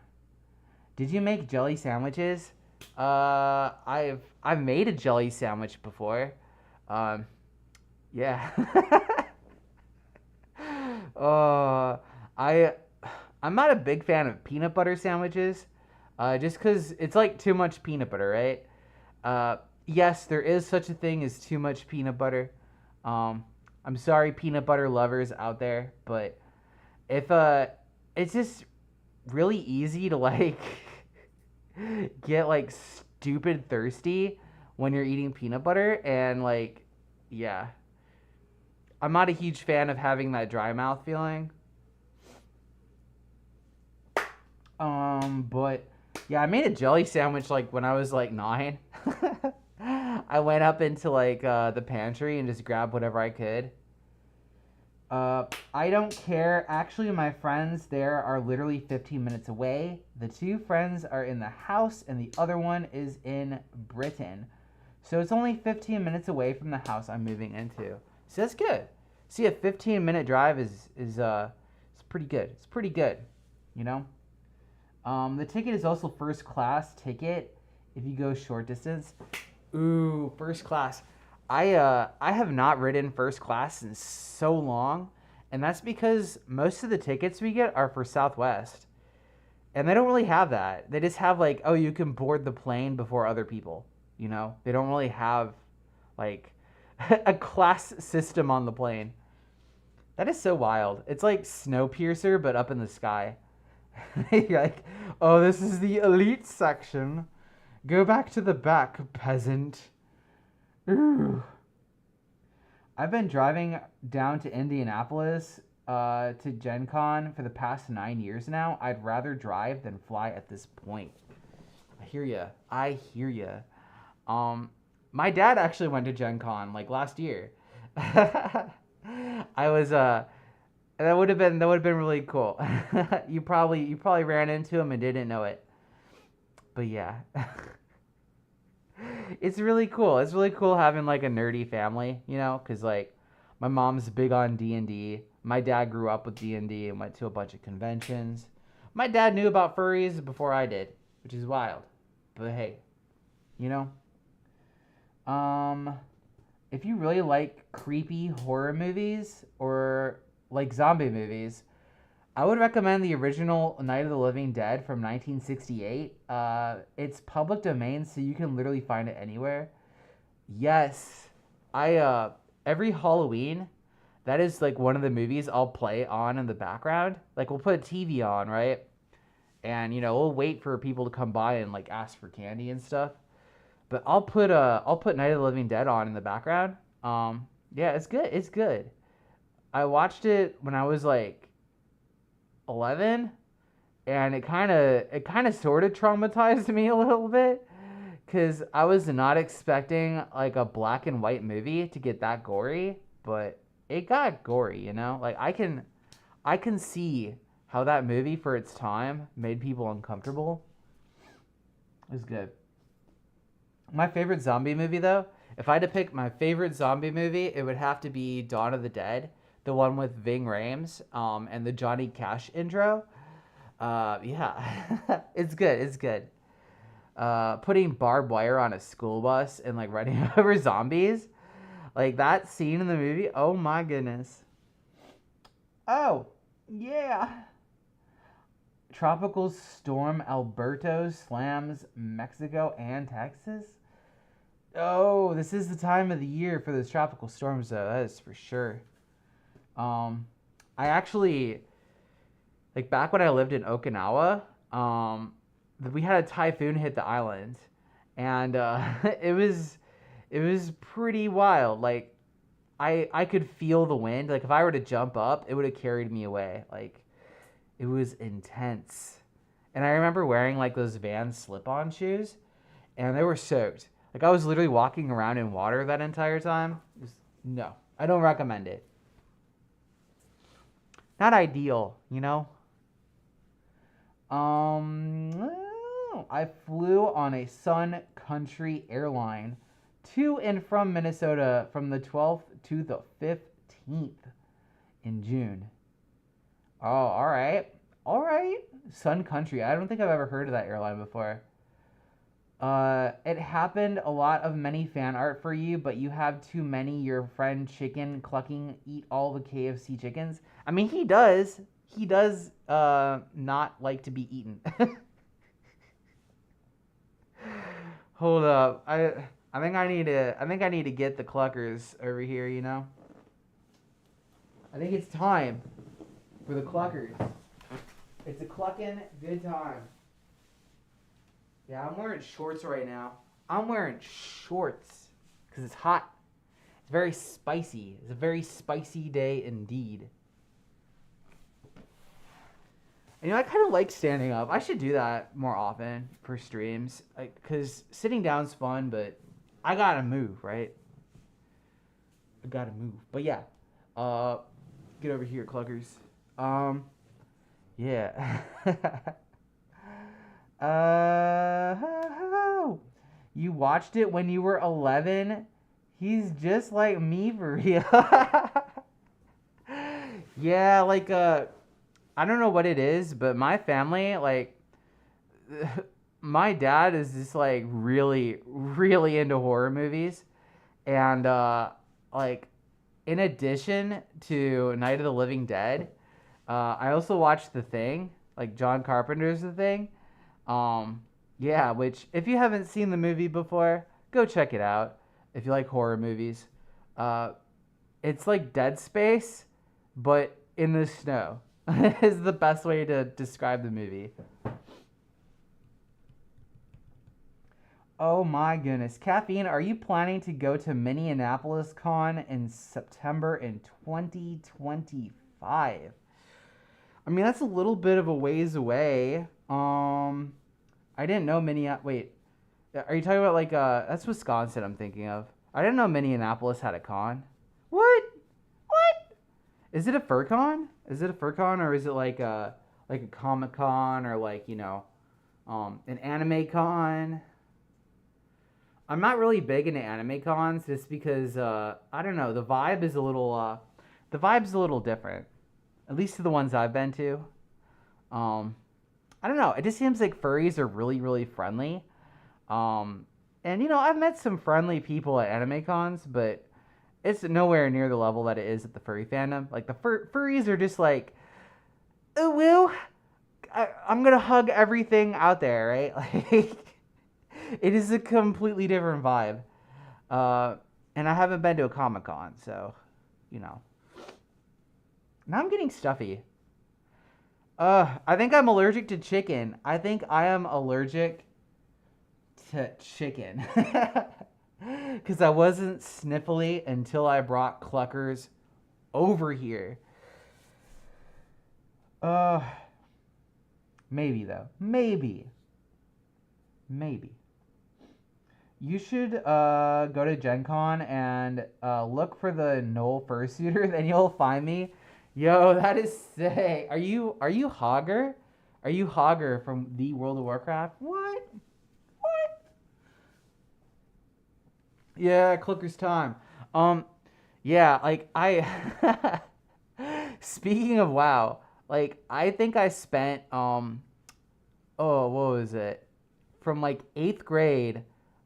Did you make jelly sandwiches? I've made a jelly sandwich before. Um, yeah. uh, I I'm not a big fan of peanut butter sandwiches. Just because it's like too much peanut butter, right? Uh, yes, there is such a thing as too much peanut butter. I'm sorry, peanut butter lovers out there, but if it's just really easy to like get like stupid thirsty when you're eating peanut butter, and like, yeah, I'm not a huge fan of having that dry mouth feeling. But yeah, I made a jelly sandwich like when I was like 9. I went up into like the pantry and just grabbed whatever I could. I don't care. Actually, my friends there are literally 15 minutes away. The two friends are in the house, and the other one is in Britain. So it's only 15 minutes away from the house I'm moving into. So that's good. See, a 15-minute drive is it's pretty good. It's pretty good, you know. The ticket is also first class ticket if you go short distance. Ooh, first class. I have not ridden first class in so long, and that's because most of the tickets we get are for Southwest, and they don't really have that. They just have like, oh, you can board the plane before other people. You know, they don't really have like a class system on the plane. That is so wild. It's like Snowpiercer, but up in the sky. You're like, oh, this is the elite section. Go back to the back, peasant. Ooh. I've been driving down to Indianapolis to Gen Con for the past 9 years now. I'd rather drive than fly at this point. I hear ya. I hear ya. My dad actually went to Gen Con like last year. I was that would have been really cool. You probably ran into him and didn't know it. But yeah. It's really cool. It's really cool having like a nerdy family, you know, cuz like my mom's big on D&D. My dad grew up with D&D and went to a bunch of conventions. My dad knew about furries before I did, which is wild. But hey, you know, if you really like creepy horror movies or like zombie movies, I would recommend the original Night of the Living Dead from 1968. It's public domain, so you can literally find it anywhere. Yes, I every Halloween, that is like one of the movies I'll play on in the background. Like we'll put a TV on, right? And we'll wait for people to come by and like ask for candy and stuff. But I'll put Night of the Living Dead on in the background. Yeah, it's good. It's good. I watched it when I was like 11, and it kind of sort of traumatized me a little bit because I was not expecting like a black and white movie to get that gory, but it got gory. Like I can see how that movie for its time made people uncomfortable. It was good. My favorite zombie movie, though, if I had to pick my favorite zombie movie, it would have to be Dawn of the Dead, the one with Ving Rhames, and the Johnny Cash intro. Yeah, it's good. It's good. Putting barbed wire on a school bus and like running over zombies, like that scene in the movie. Oh my goodness. Oh, yeah. Tropical storm Alberto slams Mexico and Texas. Oh, this is the time of the year for those tropical storms, though. That is for sure. I actually, like back when I lived in Okinawa, we had a typhoon hit the island, and it was pretty wild. Like I could feel the wind. Like if I were to jump up, it would have carried me away. Like it was intense. And I remember wearing like those Vans slip-on shoes, and they were soaked. Like I was literally walking around in water that entire time. No, I don't recommend it. Not ideal. I flew on a Sun Country airline to and from Minnesota from the 12th to the 15th in June. Oh, all right. All right. Sun Country. I don't think I've ever heard of that airline before. It happened a lot of many fan art for you, but you have too many. Your friend Chicken Clucking eat all the KFC chickens. I mean, he does. He does not like to be eaten. Hold up. I think I need to get the cluckers over here. I think it's time for the cluckers. It's a clucking good time. Yeah, I'm wearing shorts right now. I'm wearing shorts because it's hot. It's very spicy. It's a very spicy day indeed. And I kind of like standing up. I should do that more often for streams. Because sitting down's fun, but I gotta move, right? I gotta move. But yeah. Get over here, cluckers. Yeah. You watched it when you were 11? He's just like me for real. Yeah, like, I don't know what it is, but my family, like, my dad is just, like, really, really into horror movies. And, like, in addition to Night of the Living Dead, I also watched The Thing, like John Carpenter's The Thing. Yeah, which if you haven't seen the movie before, go check it out. If you like horror movies, it's like Dead Space, but in the snow. Is the best way to describe the movie. Oh my goodness, Caffeine, are you planning to go to Minneapolis Con in September in 2025? I mean, that's a little bit of a ways away. I didn't know Wait, are you talking about like that's Wisconsin? I'm thinking of. I didn't know Minneapolis had a con. What? What? Is it a fur con? Is it a fur con, or is it like a Comic Con, or like an anime con? I'm not really big into anime cons just because I don't know, the vibe's a little different. At least to the ones I've been to. I don't know. It just seems like furries are really, really friendly. And I've met some friendly people at anime cons, but it's nowhere near the level that it is at the furry fandom. Like the furries are just like Woo, I'm gonna hug everything out there, right? Like, it is a completely different vibe. Uh, and I haven't been to a Comic-Con, so, you know. Now I'm getting stuffy. I think I'm allergic to chicken. I think I am allergic to chicken. Because I wasn't sniffly until I brought Cluckers over here. Uh, maybe though. Maybe. Maybe. You should go to Gen Con and look for the Knoll fursuiter, then you'll find me. Yo, that is sick. Are you Hogger? Are you Hogger from the World of Warcraft? What? What? Yeah, Clicker's time. Um, yeah, like I speaking of WoW, like I think I spent oh, what was it? From like 8th grade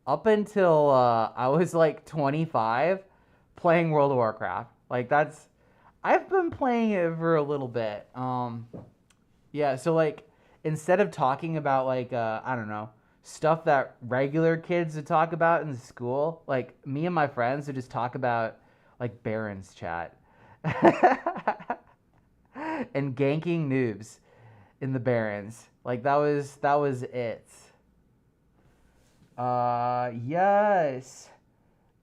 up until I was like 25 playing World of Warcraft. Like that's I've been playing it for a little bit. Yeah, so like instead of talking about like I don't know, stuff that regular kids would talk about in school, like me and my friends would just talk about like Baron's chat. And ganking noobs in the Barons. Like that was it. Yes.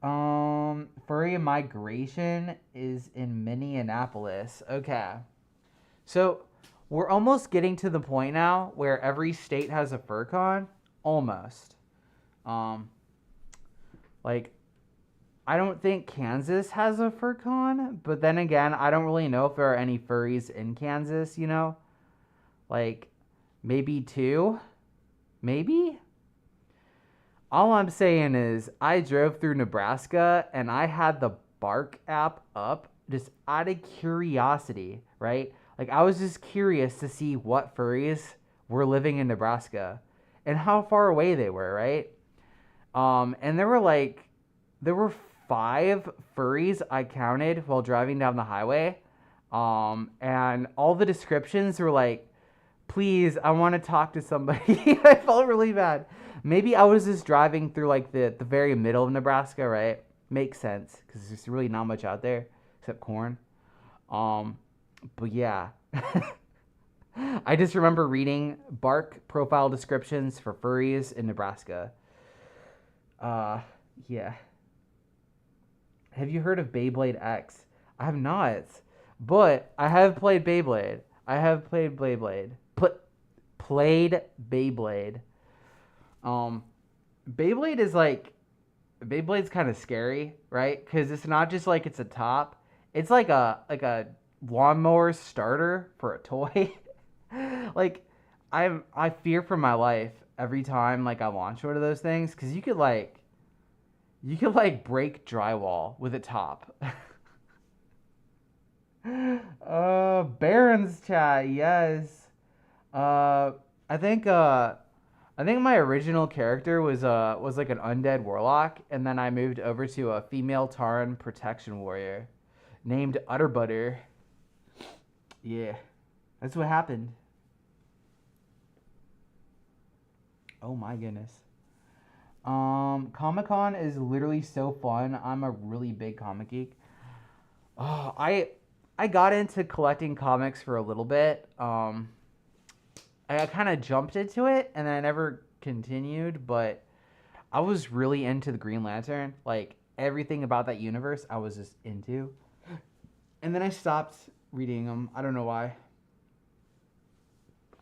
Furry migration is in Minneapolis. Okay. So we're almost getting to the point now where every state has a FurCon. Almost. Um, like I don't think Kansas has a FurCon, but then again, I don't really know if there are any furries in Kansas. You know, like maybe two, maybe. All I'm saying is I drove through Nebraska and I had the Bark app up just out of curiosity, right? Like I was just curious to see what furries were living in Nebraska and how far away they were, right? And there were 5 furries I counted while driving down the highway. And all the descriptions were like, please, I want to talk to somebody. I felt really bad. Maybe I was just driving through like the very middle of Nebraska, right? Makes sense because there's really not much out there except corn. Um, but yeah, I just remember reading bark profile descriptions for furries in Nebraska. Uh, yeah. Have you heard of Beyblade X? I have not, but I have played Beyblade. I have played Beyblade. Played Beyblade. Um, Beyblade is like Beyblade's kind of scary, right? Because it's not just like it's a top. It's like a lawnmower starter for a toy. Like I fear for my life every time like I launch one of those things because you could like break drywall with a top. Baron's chat, yes. Uh, I think my original character was like an undead warlock, and then I moved over to a female Tauren protection warrior named Utterbutter. Yeah, that's what happened. Oh my goodness. Comic Con is literally so fun. I'm a really big comic geek. Oh, I got into collecting comics for a little bit. I kind of jumped into it and then I never continued, but I was really into the Green Lantern. Like everything about that universe, I was just into. And then I stopped reading them. I don't know why.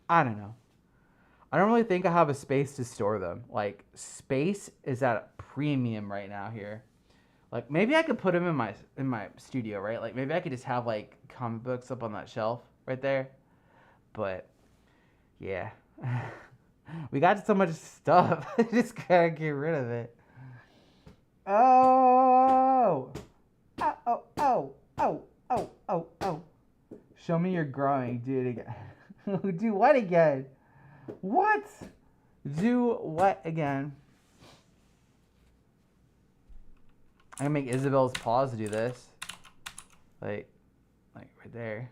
I don't know. I don't really think I have a space to store them. Like space is at a premium right now here. Like maybe I could put them in my studio, right? Like maybe I could just have like comic books up on that shelf right there. But yeah. We got so much stuff. Just gotta get rid of it. Oh! Oh, oh, oh, oh, oh, oh, oh. Show me you're growing. Do it again. Do what again? What? Do what again? I can make Isabel's paws do this. Like right there.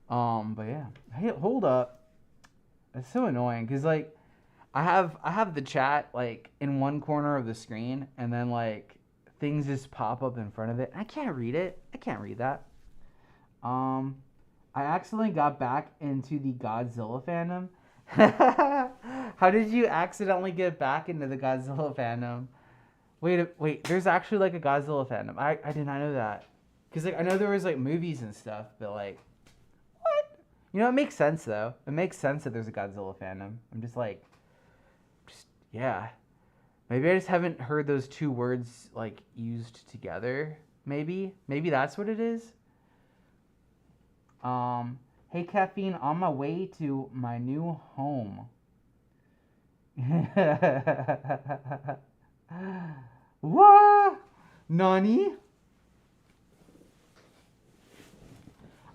But yeah. Hey, hold up. It's so annoying because like I have the chat like in one corner of the screen, and then like things just pop up in front of it. I can't read it. I can't read that. Um, I accidentally got back into the Godzilla fandom. How did you accidentally get back into the Godzilla fandom? Wait. There's actually like a Godzilla fandom. I did not know that. Cause like I know there was like movies and stuff, but like what? You know, it makes sense though. It makes sense that there's a Godzilla fandom. I'm just like, just yeah. Maybe I just haven't heard those two words like used together. Maybe that's what it is. Hey caffeine, on my way to my new home. What? Nani?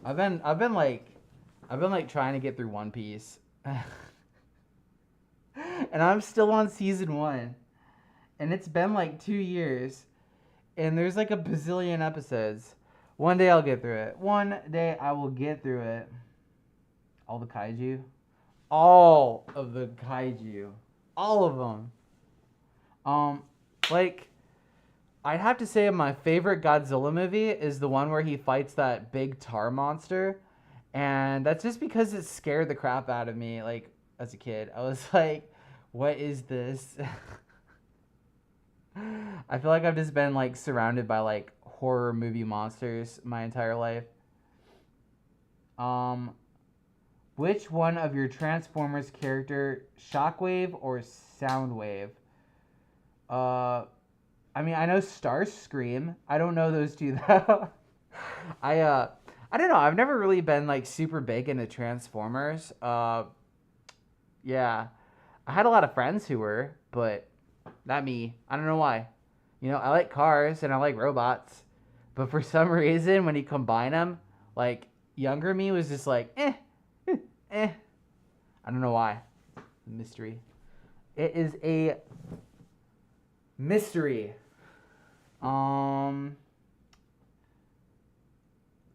I've been like trying to get through One Piece. And I'm still on season 1. And it's been like 2 years, and there's like a bazillion episodes. One day I'll get through it. One day I will get through it. All the kaiju. All of the kaiju. All of them. Um, like, I'd have to say my favorite Godzilla movie is the one where he fights that big tar monster. And that's just because it scared the crap out of me, like, as a kid. I was like, what is this? I feel like I've just been, like, surrounded by, like, horror movie monsters my entire life. Um, which one of your Transformers character, Shockwave or Soundwave? Uh, I mean, I know Starscream. I don't know those two though. I uh, I don't know. I've never really been like super big into Transformers. Yeah, I had a lot of friends who were, but not me. I don't know why. You know, I like cars and I like robots, but for some reason, when you combine them, like younger me was just like, eh. I don't know why. Mystery. It is a mystery. Um,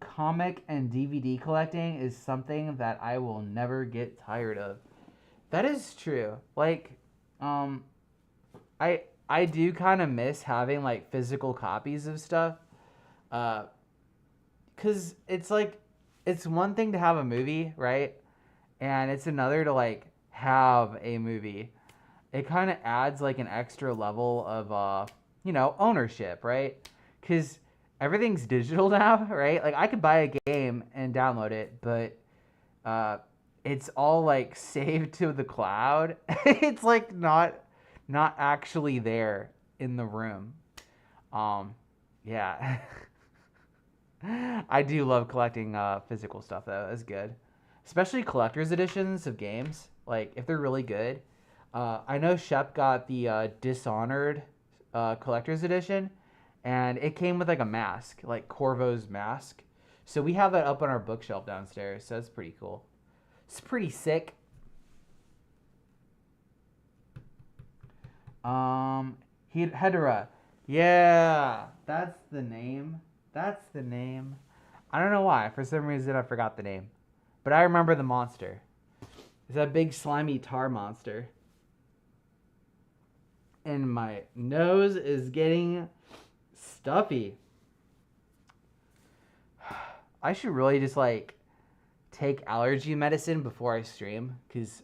Comic and DVD collecting is something that I will never get tired of. That is true. Like, um, I do kind of miss having like physical copies of stuff. Uh, cause it's like it's one thing to have a movie, right? And it's another to like have a movie. It kind of adds like an extra level of ownership, right? Because everything's digital now, right? Like I could buy a game and download it, but uh, it's all like saved to the cloud. It's like not actually there in the room. Um, yeah. I do love collecting physical stuff though. It's good, especially collector's editions of games. Like if they're really good. I know Shep got the Dishonored collector's edition, and it came with like a mask, like Corvo's mask. So we have that up on our bookshelf downstairs. So that's pretty cool. It's pretty sick. Hedera. Yeah, that's the name. That's the name. I don't know why. For some reason, I forgot the name, but I remember the monster. It's that big slimy tar monster. And my nose is getting stuffy. I should really just like take allergy medicine before I stream, because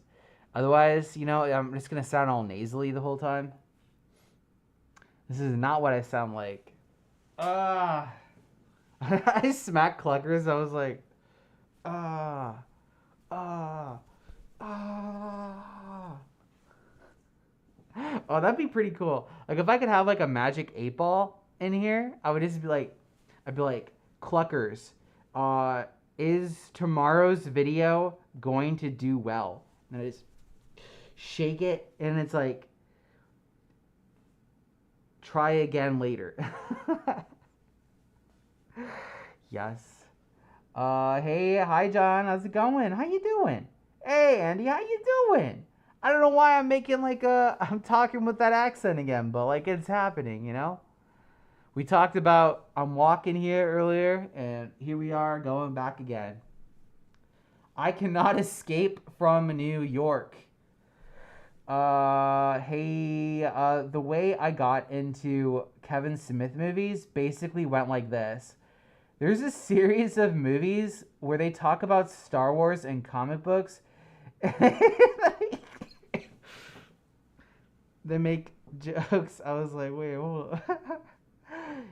otherwise, I'm just gonna sound all nasally the whole time. This is not what I sound like. Ah, I smacked Cluckers. I was like, ah, ah, ah. Oh, that'd be pretty cool. Like if I could have like a magic 8 ball in here, I would just be like, I'd be like, Cluckers, is tomorrow's video going to do well? And I just shake it, and it's like, try again later. Yes. Hey, hi John, how's it going? How you doing? Hey Andy, how you doing? I don't know why I'm making like I'm talking with that accent again, but like it's happening. We talked about I'm walking here earlier, and here we are going back again. I cannot escape from New York. The way I got into Kevin Smith movies basically went like this. There's a series of movies where they talk about Star Wars and comic books. They make jokes. I was like, wait, hold on.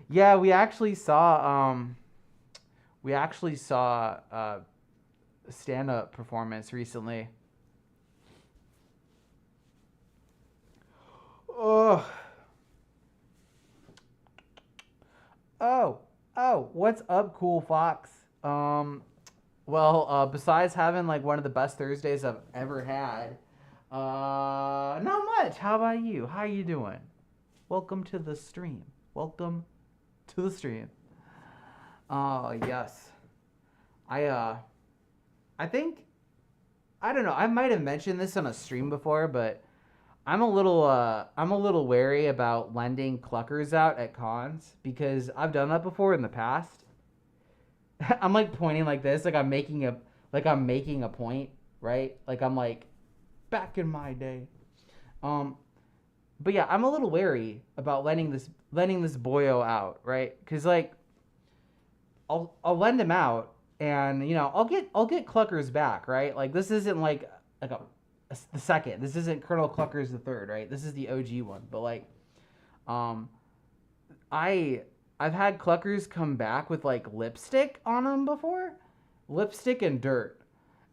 Yeah, we actually saw a stand-up performance recently. Oh, oh, what's up, Cool Fox? Besides having like one of the best Thursdays I've ever had, not much. How about you? How you doing? Welcome to the stream. Welcome to the stream. Oh, yes. I think, I don't know. I might have mentioned this on a stream before, but I'm a little wary about lending cluckers out at cons because I've done that before in the past. I'm like pointing like this, like I'm making a point, right? Like I'm like, back in my day. But yeah, I'm a little wary about lending this boyo out, right? Because like, I'll lend him out, and I'll get Cluckers back, right? Like this isn't like the second. This isn't Colonel Cluckers the third, right? This is the OG one. But like, I've had Cluckers come back with like lipstick on them before, lipstick and dirt,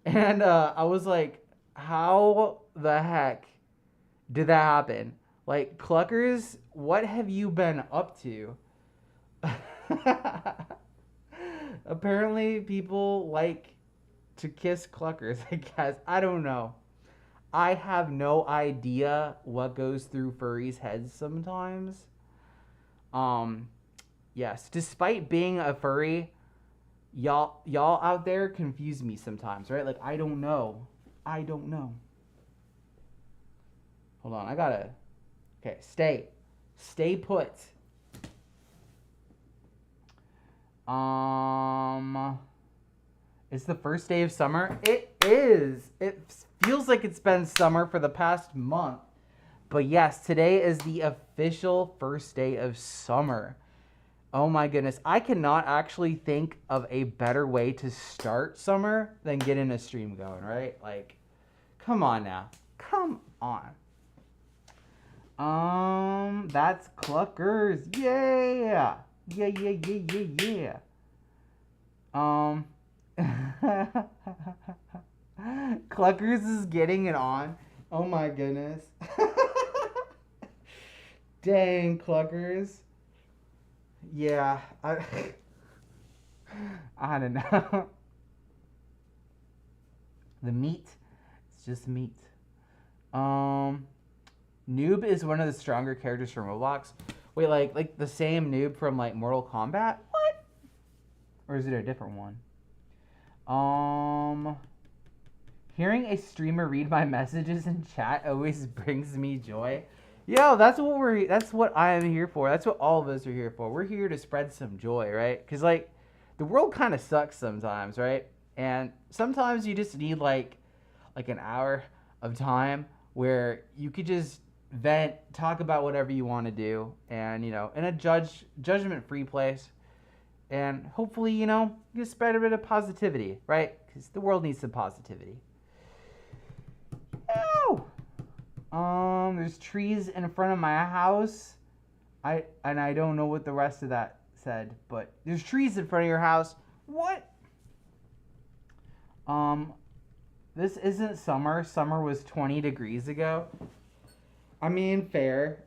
and I was like, how the heck did that happen? Like, Cluckers, what have you been up to? Apparently, people like to kiss Cluckers, I guess. I don't know. I have no idea what goes through furries' heads sometimes. Yes, despite being a furry, y'all out there confuse me sometimes, right? Like, I don't know. Hold on, I gotta... Okay, stay put. It's the first day of summer. It is. It feels like it's been summer for the past month. But yes, today is the official first day of summer. Oh my goodness. I cannot actually think of a better way to start summer than getting a stream going, right? Like, come on now. Come on. That's Cluckers. Yeah. Yeah. Cluckers is getting it on. Oh my goodness. Dang, Cluckers. Yeah, I don't know. The meat, it's just meat. Noob is one of the stronger characters from Roblox. Wait, like the same Noob from like Mortal Kombat? What? Or is it a different one? Hearing a streamer read my messages in chat always brings me joy. Yo, that's what I am here for. That's what all of us are here for. We're here to spread some joy, right? Because like the world kind of sucks sometimes, right? And sometimes you just need like an hour of time where you could just vent, talk about whatever you want to do, and in a judgment-free place, and hopefully you spread a bit of positivity, right? Because the world needs some positivity. Ew. There's trees in front of my house. I don't know what the rest of that said, but there's trees in front of your house. What? This isn't summer. Summer was 20 degrees ago. I mean, fair.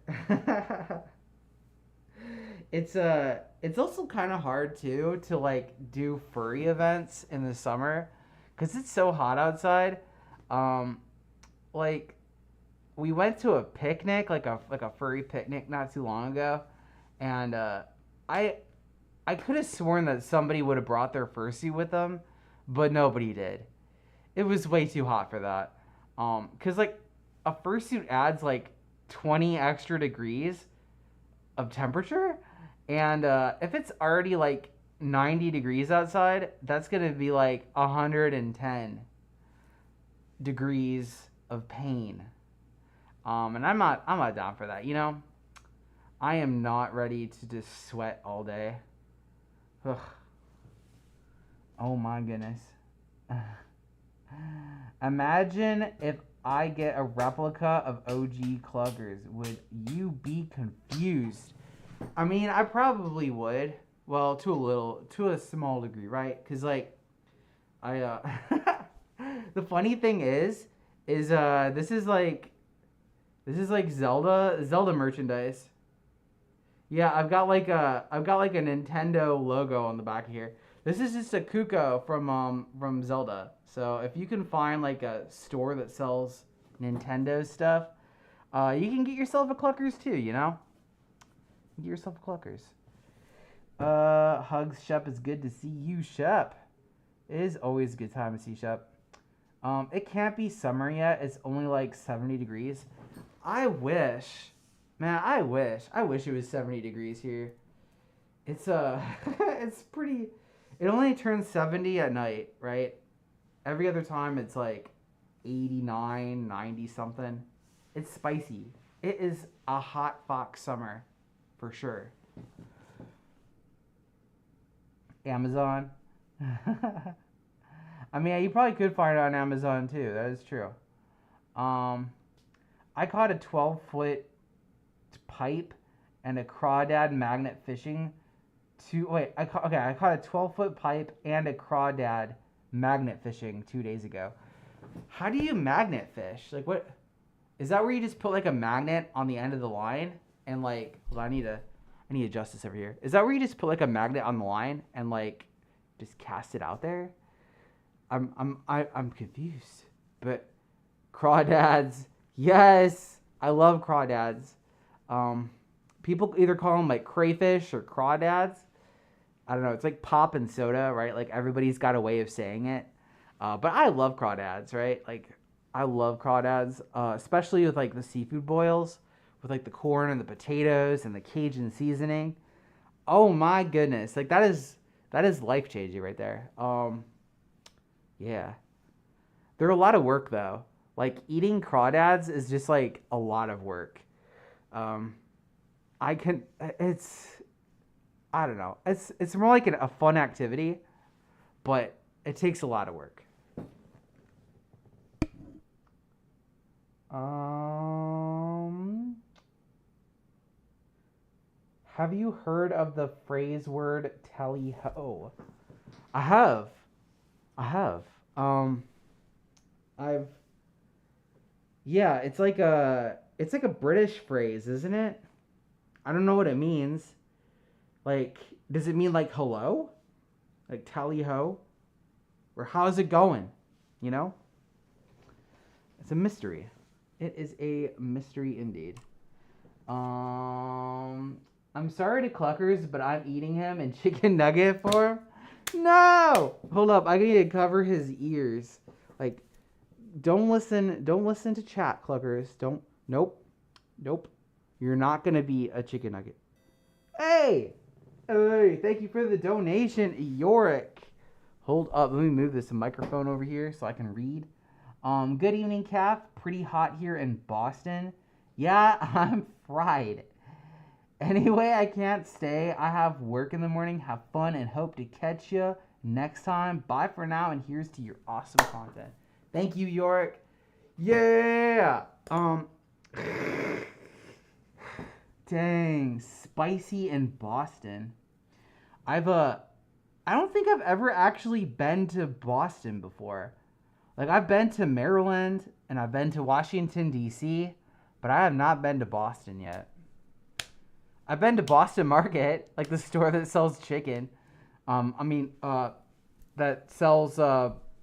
It's also kind of hard too to like do furry events in the summer because it's so hot outside. Like we went to a picnic, like a furry picnic not too long ago, and I could have sworn that somebody would have brought their fursuit with them, but nobody did. It was way too hot for that. Cause like a fursuit adds like 20 extra degrees of temperature, and if it's already like 90 degrees outside, that's gonna be like 110 degrees of pain. And I'm not down for that, you know? I am not ready to just sweat all day. Ugh. Oh my goodness. Imagine if I get a replica of OG Cluggers. Would you be confused? I mean, I probably would. Well, to a small degree, right? Cause like, the funny thing is this is like Zelda merchandise. Yeah, I've got like a Nintendo logo on the back here. This is just a Kuko from Zelda. So if you can find like a store that sells Nintendo stuff, you can get yourself a Cluckers too. You know, get yourself a Cluckers. Hugs, Shep. It's good to see you, Shep. It is always a good time to see Shep. It can't be summer yet. It's only like 70 degrees. I wish, man. I wish it was 70 degrees here. It's it's pretty. It only turns 70 at night, right? Every other time it's like 89, 90 something. It's spicy. It is a hot fox summer, for sure. Amazon. I mean, you probably could find it on Amazon too. That is true. I caught a 12-foot pipe and a crawdad magnet fishing. I caught a 12-foot pipe and a crawdad magnet fishing 2 days ago. How do you magnet fish? Like, what is that? Where you just put like a magnet on the end of the line and like, hold on, I need to adjust this over here. Is that where you just put like a magnet on the line and like just cast it out there? I'm confused. But crawdads, yes, I love crawdads. People either call them like crayfish or crawdads. I don't know. It's like pop and soda, right? Like everybody's got a way of saying it. But I love crawdads, right? Like I love crawdads, especially with like the seafood boils, with like the corn and the potatoes and the Cajun seasoning. Oh my goodness! Like that is life changing right there. Yeah, they're a lot of work though. Like eating crawdads is just like a lot of work. I don't know. It's more like a fun activity, but it takes a lot of work. Have you heard of the phrase word tally ho? I have. I have. I've Yeah, it's like a British phrase, isn't it? I don't know what it means. Like, does it mean like hello? Like tally ho? Or how's it going? You know? It's a mystery. It is a mystery indeed. I'm sorry to Cluckers, but I'm eating him in chicken nugget form. No! Hold up, I need to cover his ears. Like, don't listen to chat, Cluckers. Nope. You're not gonna be a chicken nugget. Hey, thank you for the donation, Yorick. Hold up, let me move this microphone over here so I can read. Good evening, Calf. Pretty hot here in Boston. Yeah, I'm fried. Anyway, I can't stay. I have work in the morning. Have fun and hope to catch you next time. Bye for now, and here's to your awesome content. Thank you, Yorick. Yeah. Dang, spicy in Boston. I don't think I've ever actually been to Boston before. Like, I've been to Maryland and I've been to Washington, D.C., but I have not been to Boston yet. I've been to Boston Market, like the store that sells chicken. That sells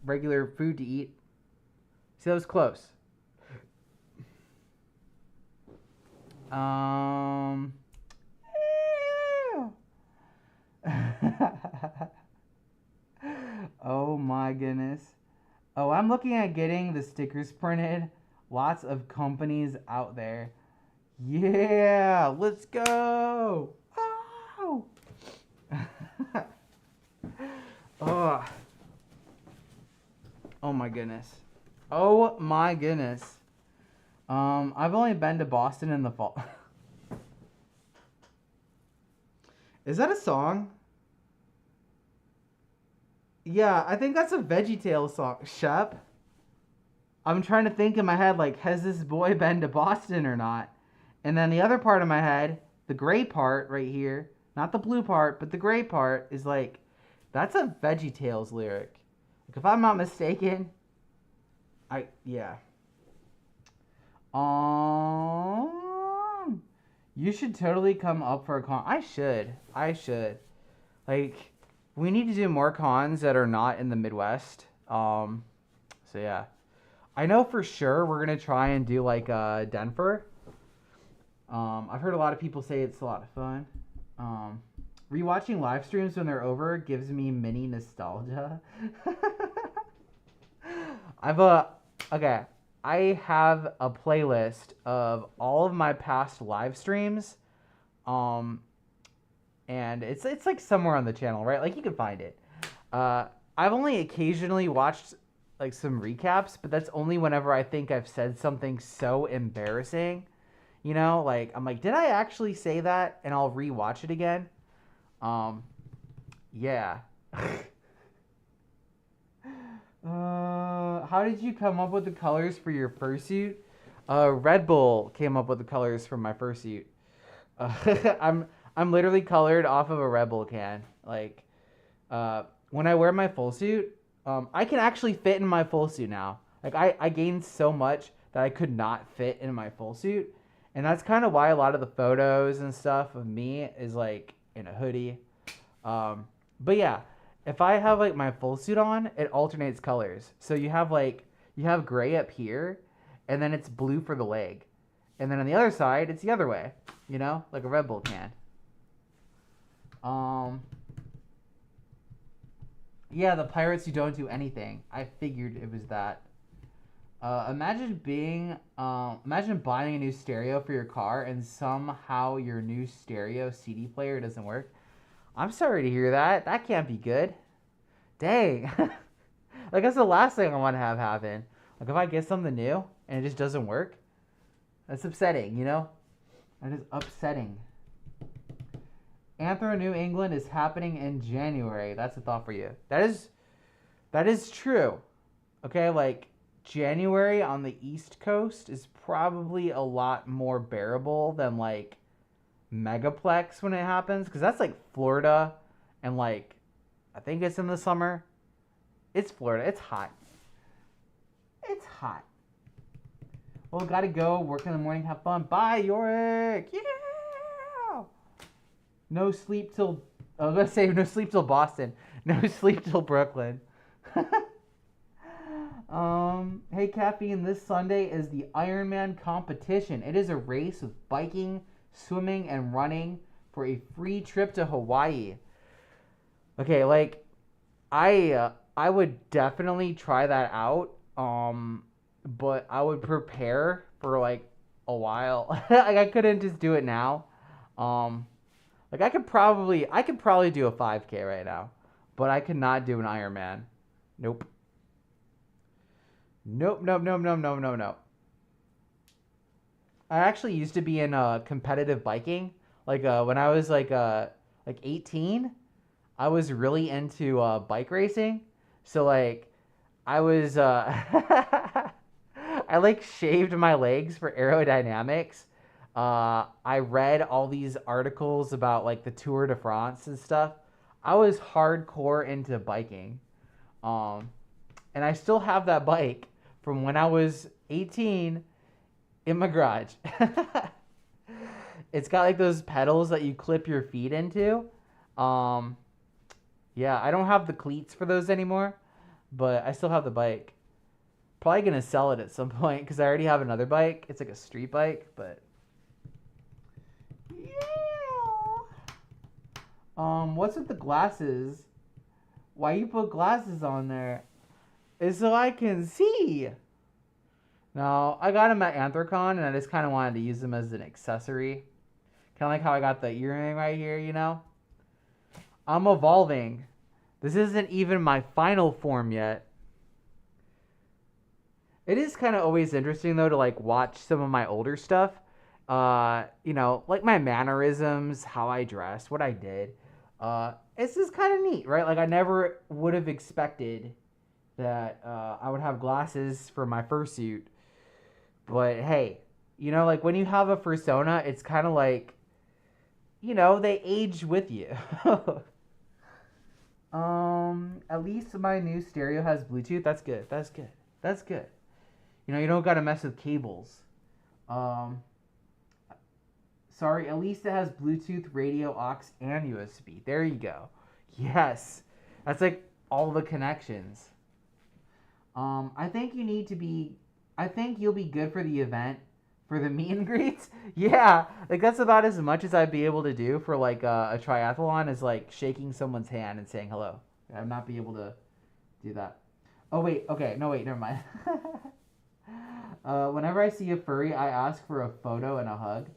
regular food to eat. See, that was close. Oh my goodness. Oh, I'm looking at getting the stickers printed. Lots of companies out there. Yeah, let's go. Oh. Oh. Oh my goodness. Oh my goodness. I've only been to Boston in the fall. Is that a song? Yeah, I think that's a VeggieTales song. Shep. I'm trying to think in my head, like, has this boy been to Boston or not? And then the other part of my head, the gray part right here, not the blue part, but the gray part is like, that's a VeggieTales lyric. Like, if I'm not mistaken, yeah. Um, you should totally come up for a con. I should. Like, we need to do more cons that are not in the Midwest. So yeah. I know for sure we're gonna try and do like Denver. I've heard a lot of people say it's a lot of fun. Rewatching live streams when they're over gives me mini nostalgia. I've okay. I have a playlist of all of my past live streams. Um, and it's like somewhere on the channel, right? Like you can find it. I've only occasionally watched like some recaps, but that's only whenever I think I've said something so embarrassing. You know, like I'm like, did I actually say that? And I'll rewatch it again. Yeah. How did you come up with the colors for your fursuit? Red Bull came up with the colors for my fursuit. Uh, I'm literally colored off of a Red Bull can. Like, when I wear my full suit, I can actually fit in my full suit now. Like, I gained so much that I could not fit in my full suit. And that's kind of why a lot of the photos and stuff of me is like in a hoodie. But yeah, if I have like my full suit on, it alternates colors. So you have gray up here, and then it's blue for the leg. And then on the other side, it's the other way, you know, like a Red Bull can. Yeah, the pirates who don't do anything. I figured it was that. Imagine buying a new stereo for your car and somehow your new stereo CD player doesn't work. I'm sorry to hear that. That can't be good. Dang. Like that's the last thing I want to have happen. Like if I get something new and it just doesn't work, that's upsetting, you know? That is upsetting. Anthro New England is happening in January. That's a thought for you. That is true. Okay, like January on the East Coast is probably a lot more bearable than like Megaplex when it happens because that's like Florida and like I think it's in the summer. It's Florida. It's hot. It's hot. Well, gotta go. Work in the morning. Have fun. Bye, Yorick. Yeah. No sleep till. I was gonna say no sleep till Boston. No sleep till Brooklyn. Hey, Caffeine. This Sunday is the Ironman competition. It is a race with biking, swimming, and running for a free trip to Hawaii. Okay, like I would definitely try that out. But I would prepare for like a while. Like I couldn't just do it now. Like I could probably do a 5K right now, but I could not do an Ironman. Nope. Nope. Nope. Nope. Nope. Nope. Nope. Nope. I actually used to be in competitive biking. Like when I was like 18, I was really into bike racing. So like I was I like shaved my legs for aerodynamics. I read all these articles about like the Tour de France and stuff. I was hardcore into biking. And I still have that bike from when I was 18 in my garage. It's got like those pedals that you clip your feet into. Yeah, I don't have the cleats for those anymore, but I still have the bike. Probably gonna sell it at some point because I already have another bike. It's like a street bike, but yeah. What's with the glasses? Why you put glasses on there? It's so I can see. No, I got them at Anthrocon, and I just kind of wanted to use them as an accessory. Kind of like how I got the earring right here, you know? I'm evolving. This isn't even my final form yet. It is kind of always interesting though to like watch some of my older stuff. You know, like my mannerisms, how I dress, what I did. It's just kind of neat, right? Like I never would have expected that I would have glasses for my fursuit. But hey, you know, like when you have a fursona, it's kind of like, you know, they age with you. At least my new stereo has Bluetooth. That's good. That's good. That's good. You know, you don't gotta mess with cables. Um, Sorry, at least it has Bluetooth, radio, aux, and USB. There you go. Yes, that's like all the connections. I think you need to be. I think you'll be good for the event, for the meet and greets. Yeah, like that's about as much as I'd be able to do for like a triathlon is like shaking someone's hand and saying hello. I'd not be able to do that. Oh wait, okay, no wait, never mind. Whenever I see a furry, I ask for a photo and a hug.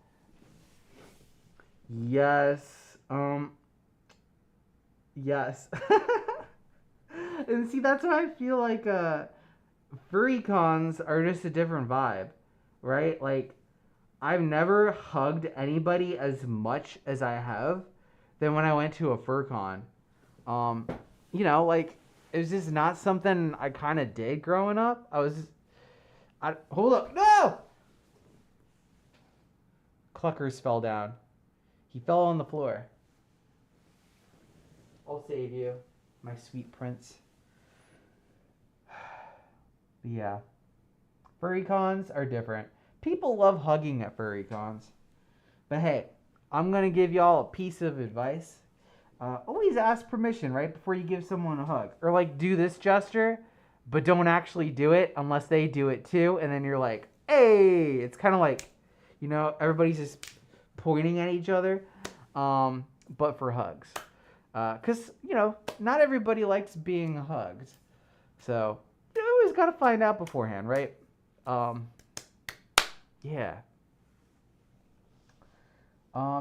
Yes. Yes. And see, that's why I feel like furry cons are just a different vibe, right? Like, I've never hugged anybody as much as I have than when I went to a fur con. Um, you know, like it was just not something I kind of did growing up. I hold up, no! Cluckers fell down. He fell on the floor. I'll save you, my sweet prince. But yeah, furry cons are different. People love hugging at furry cons. But hey, I'm gonna give y'all a piece of advice. Always ask permission right before you give someone a hug, or like do this gesture, but don't actually do it unless they do it too, and then you're like, hey, it's kind of like, you know, everybody's just pointing at each other, but for hugs, because you know not everybody likes being hugged, so you always gotta find out beforehand, right? Um, yeah.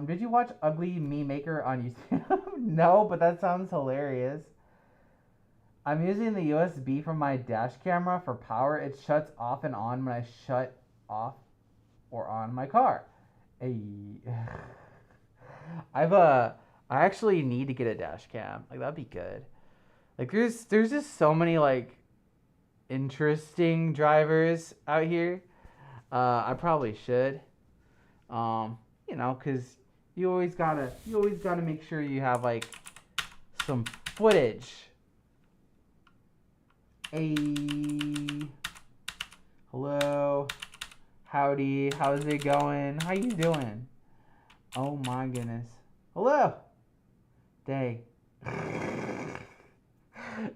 Did you watch Ugly Me Maker on YouTube? No, but that sounds hilarious. I'm using the USB from my dash camera for power. It shuts off and on when I shut off or on my car. Hey. I actually need to get a dash cam. Like that'd be good. Like there's just so many like interesting drivers out here. I probably should. You know, cause you always gotta make sure you have like some footage. Hey, hello, howdy, how's it going? How you doing? Oh my goodness. Hello. Dang.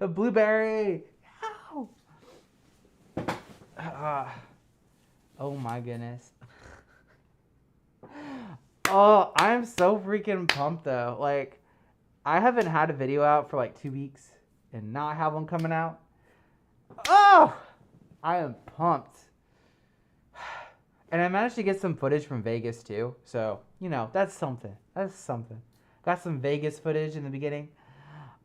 A blueberry. Ow. Oh my goodness. Oh, I'm so freaking pumped though. Like, I haven't had a video out for like 2 weeks and now I have one coming out. Oh, I am pumped. And I managed to get some footage from Vegas too. So, you know, that's something. That's something. Got some Vegas footage in the beginning.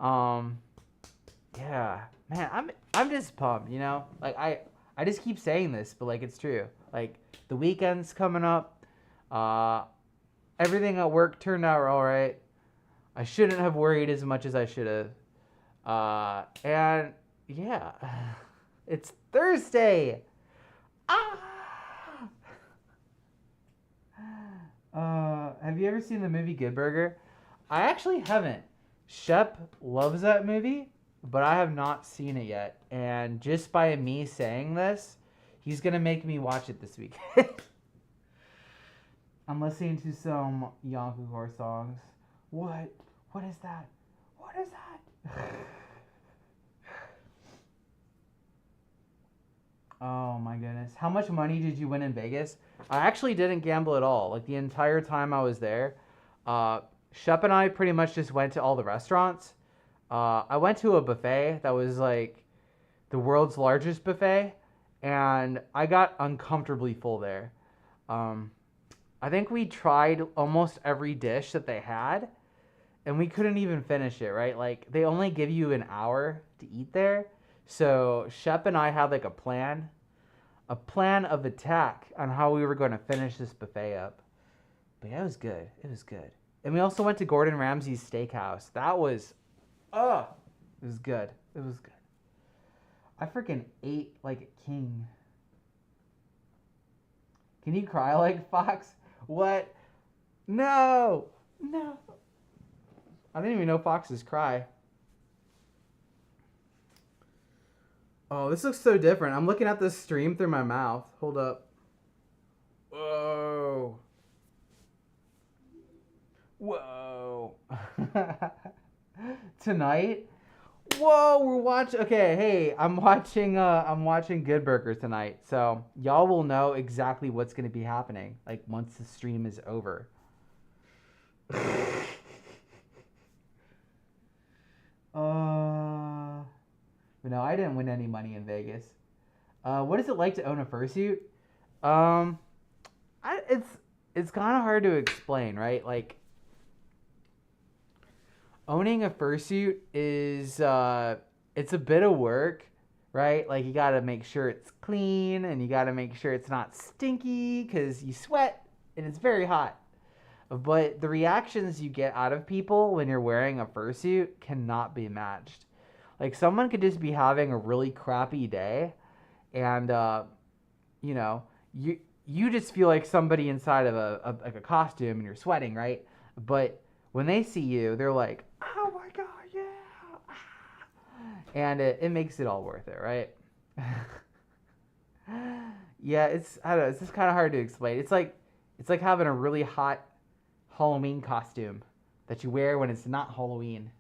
Yeah, man, I'm just pumped, you know? Like I just keep saying this, but like it's true. Like the weekend's coming up. Everything at work turned out all right. I shouldn't have worried as much as I should have. And yeah, it's Thursday. Ah! Have you ever seen the movie Good Burger? I actually haven't. Shep loves that movie, but I have not seen it yet. And just by me saying this, he's gonna make me watch it this week. I'm listening to some Yankee songs. What? What is that? What is that? Oh my goodness. How much money did you win in Vegas? I actually didn't gamble at all. Like the entire time I was there. Shep and I pretty much just went to all the restaurants. I went to a buffet that was like the world's largest buffet, and I got uncomfortably full there. I think we tried almost every dish that they had, and we couldn't even finish it, right? Like, they only give you an hour to eat there. So Shep and I had like a plan. a plan of attack on how we were going to finish this buffet up. But yeah, it was good. It was good. And we also went to Gordon Ramsay's steakhouse. That was, it was good. It was good. I freaking ate like a king. Can you cry like Fox? What? No! No! I didn't even know foxes cry. Oh, this looks so different. I'm looking at this stream through my mouth. Hold up. Whoa. Whoa. Tonight? Whoa, we're watching. Okay, hey, I'm watching Good Burger tonight. So y'all will know exactly what's gonna be happening, like once the stream is over. But no, I didn't win any money in Vegas. What is it like to own a fursuit? It's kind of hard to explain, right? Like, owning a fursuit is it's a bit of work, right? Like, you gotta make sure it's clean, and you gotta make sure it's not stinky, because you sweat and it's very hot. But the reactions you get out of people when you're wearing a fursuit cannot be matched. Like, someone could just be having a really crappy day, and you know, you just feel like somebody inside of a costume, and you're sweating, right? But when they see you, they're like, "Oh my god, yeah!" And it makes it all worth it, right? Yeah, I don't know. It's just kind of hard to explain. It's like having a really hot Halloween costume that you wear when it's not Halloween.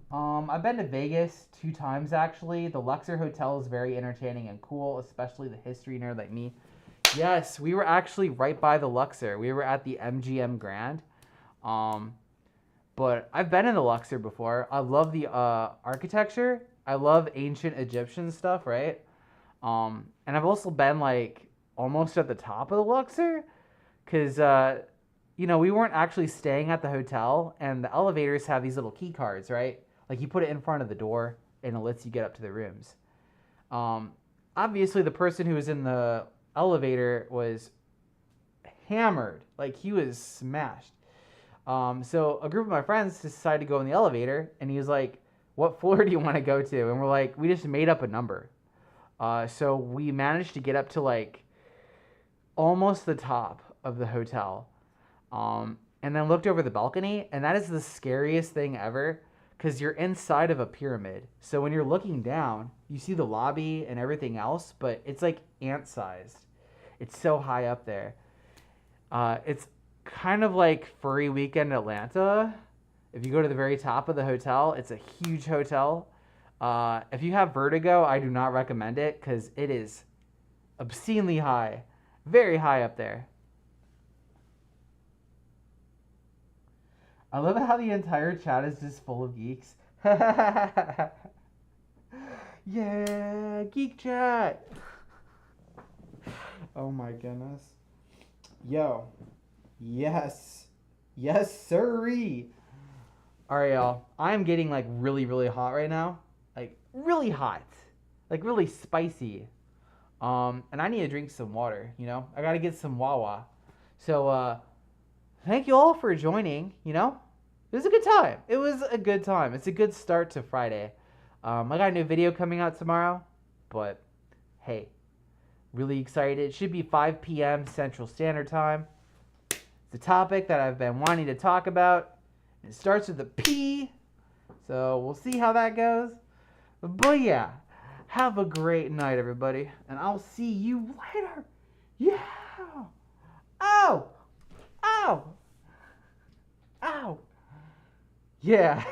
I've been to Vegas 2 times actually. The Luxor Hotel is very entertaining and cool, especially the history nerd like me. Yes, we were actually right by the Luxor. We were at the MGM Grand. But I've been in the Luxor before. I love the architecture. I love ancient Egyptian stuff, right? And I've also been like almost at the top of the Luxor, because we weren't actually staying at the hotel, and the elevators have these little key cards, right? Like, you put it in front of the door, and it lets you get up to the rooms. Obviously, the person who was in the elevator was hammered. Like, he was smashed. So a group of my friends decided to go in the elevator, and he was like, "What floor do you want to go to?" And we're like, we just made up a number. So we managed to get up to, like, almost the top of the hotel. And then looked over the balcony, and that is the scariest thing ever, because you're inside of a pyramid. So when you're looking down, you see the lobby and everything else, but it's like ant-sized. It's so high up there. It's kind of like Furry Weekend Atlanta. If you go to the very top of the hotel, it's a huge hotel. If you have vertigo, I do not recommend it, because it is obscenely high. Very high up there. I love how the entire chat is just full of geeks. Yeah, geek chat. Oh my goodness. Yo. Yes. Yes, sirree. Alright, y'all. I'm getting like really, really hot right now. Like, really hot. Like, really spicy. And I need to drink some water, I gotta get some Wawa. So, thank you all for joining, It was a good time. It was a good time. It's a good start to Friday. I got a new video coming out tomorrow, but hey, really excited. It should be 5 p.m. Central Standard Time. It's a topic that I've been wanting to talk about. It starts with a P, so we'll see how that goes. But yeah, have a great night, everybody, and I'll see you later. Yeah. Ow. Ow. Ow. Yeah.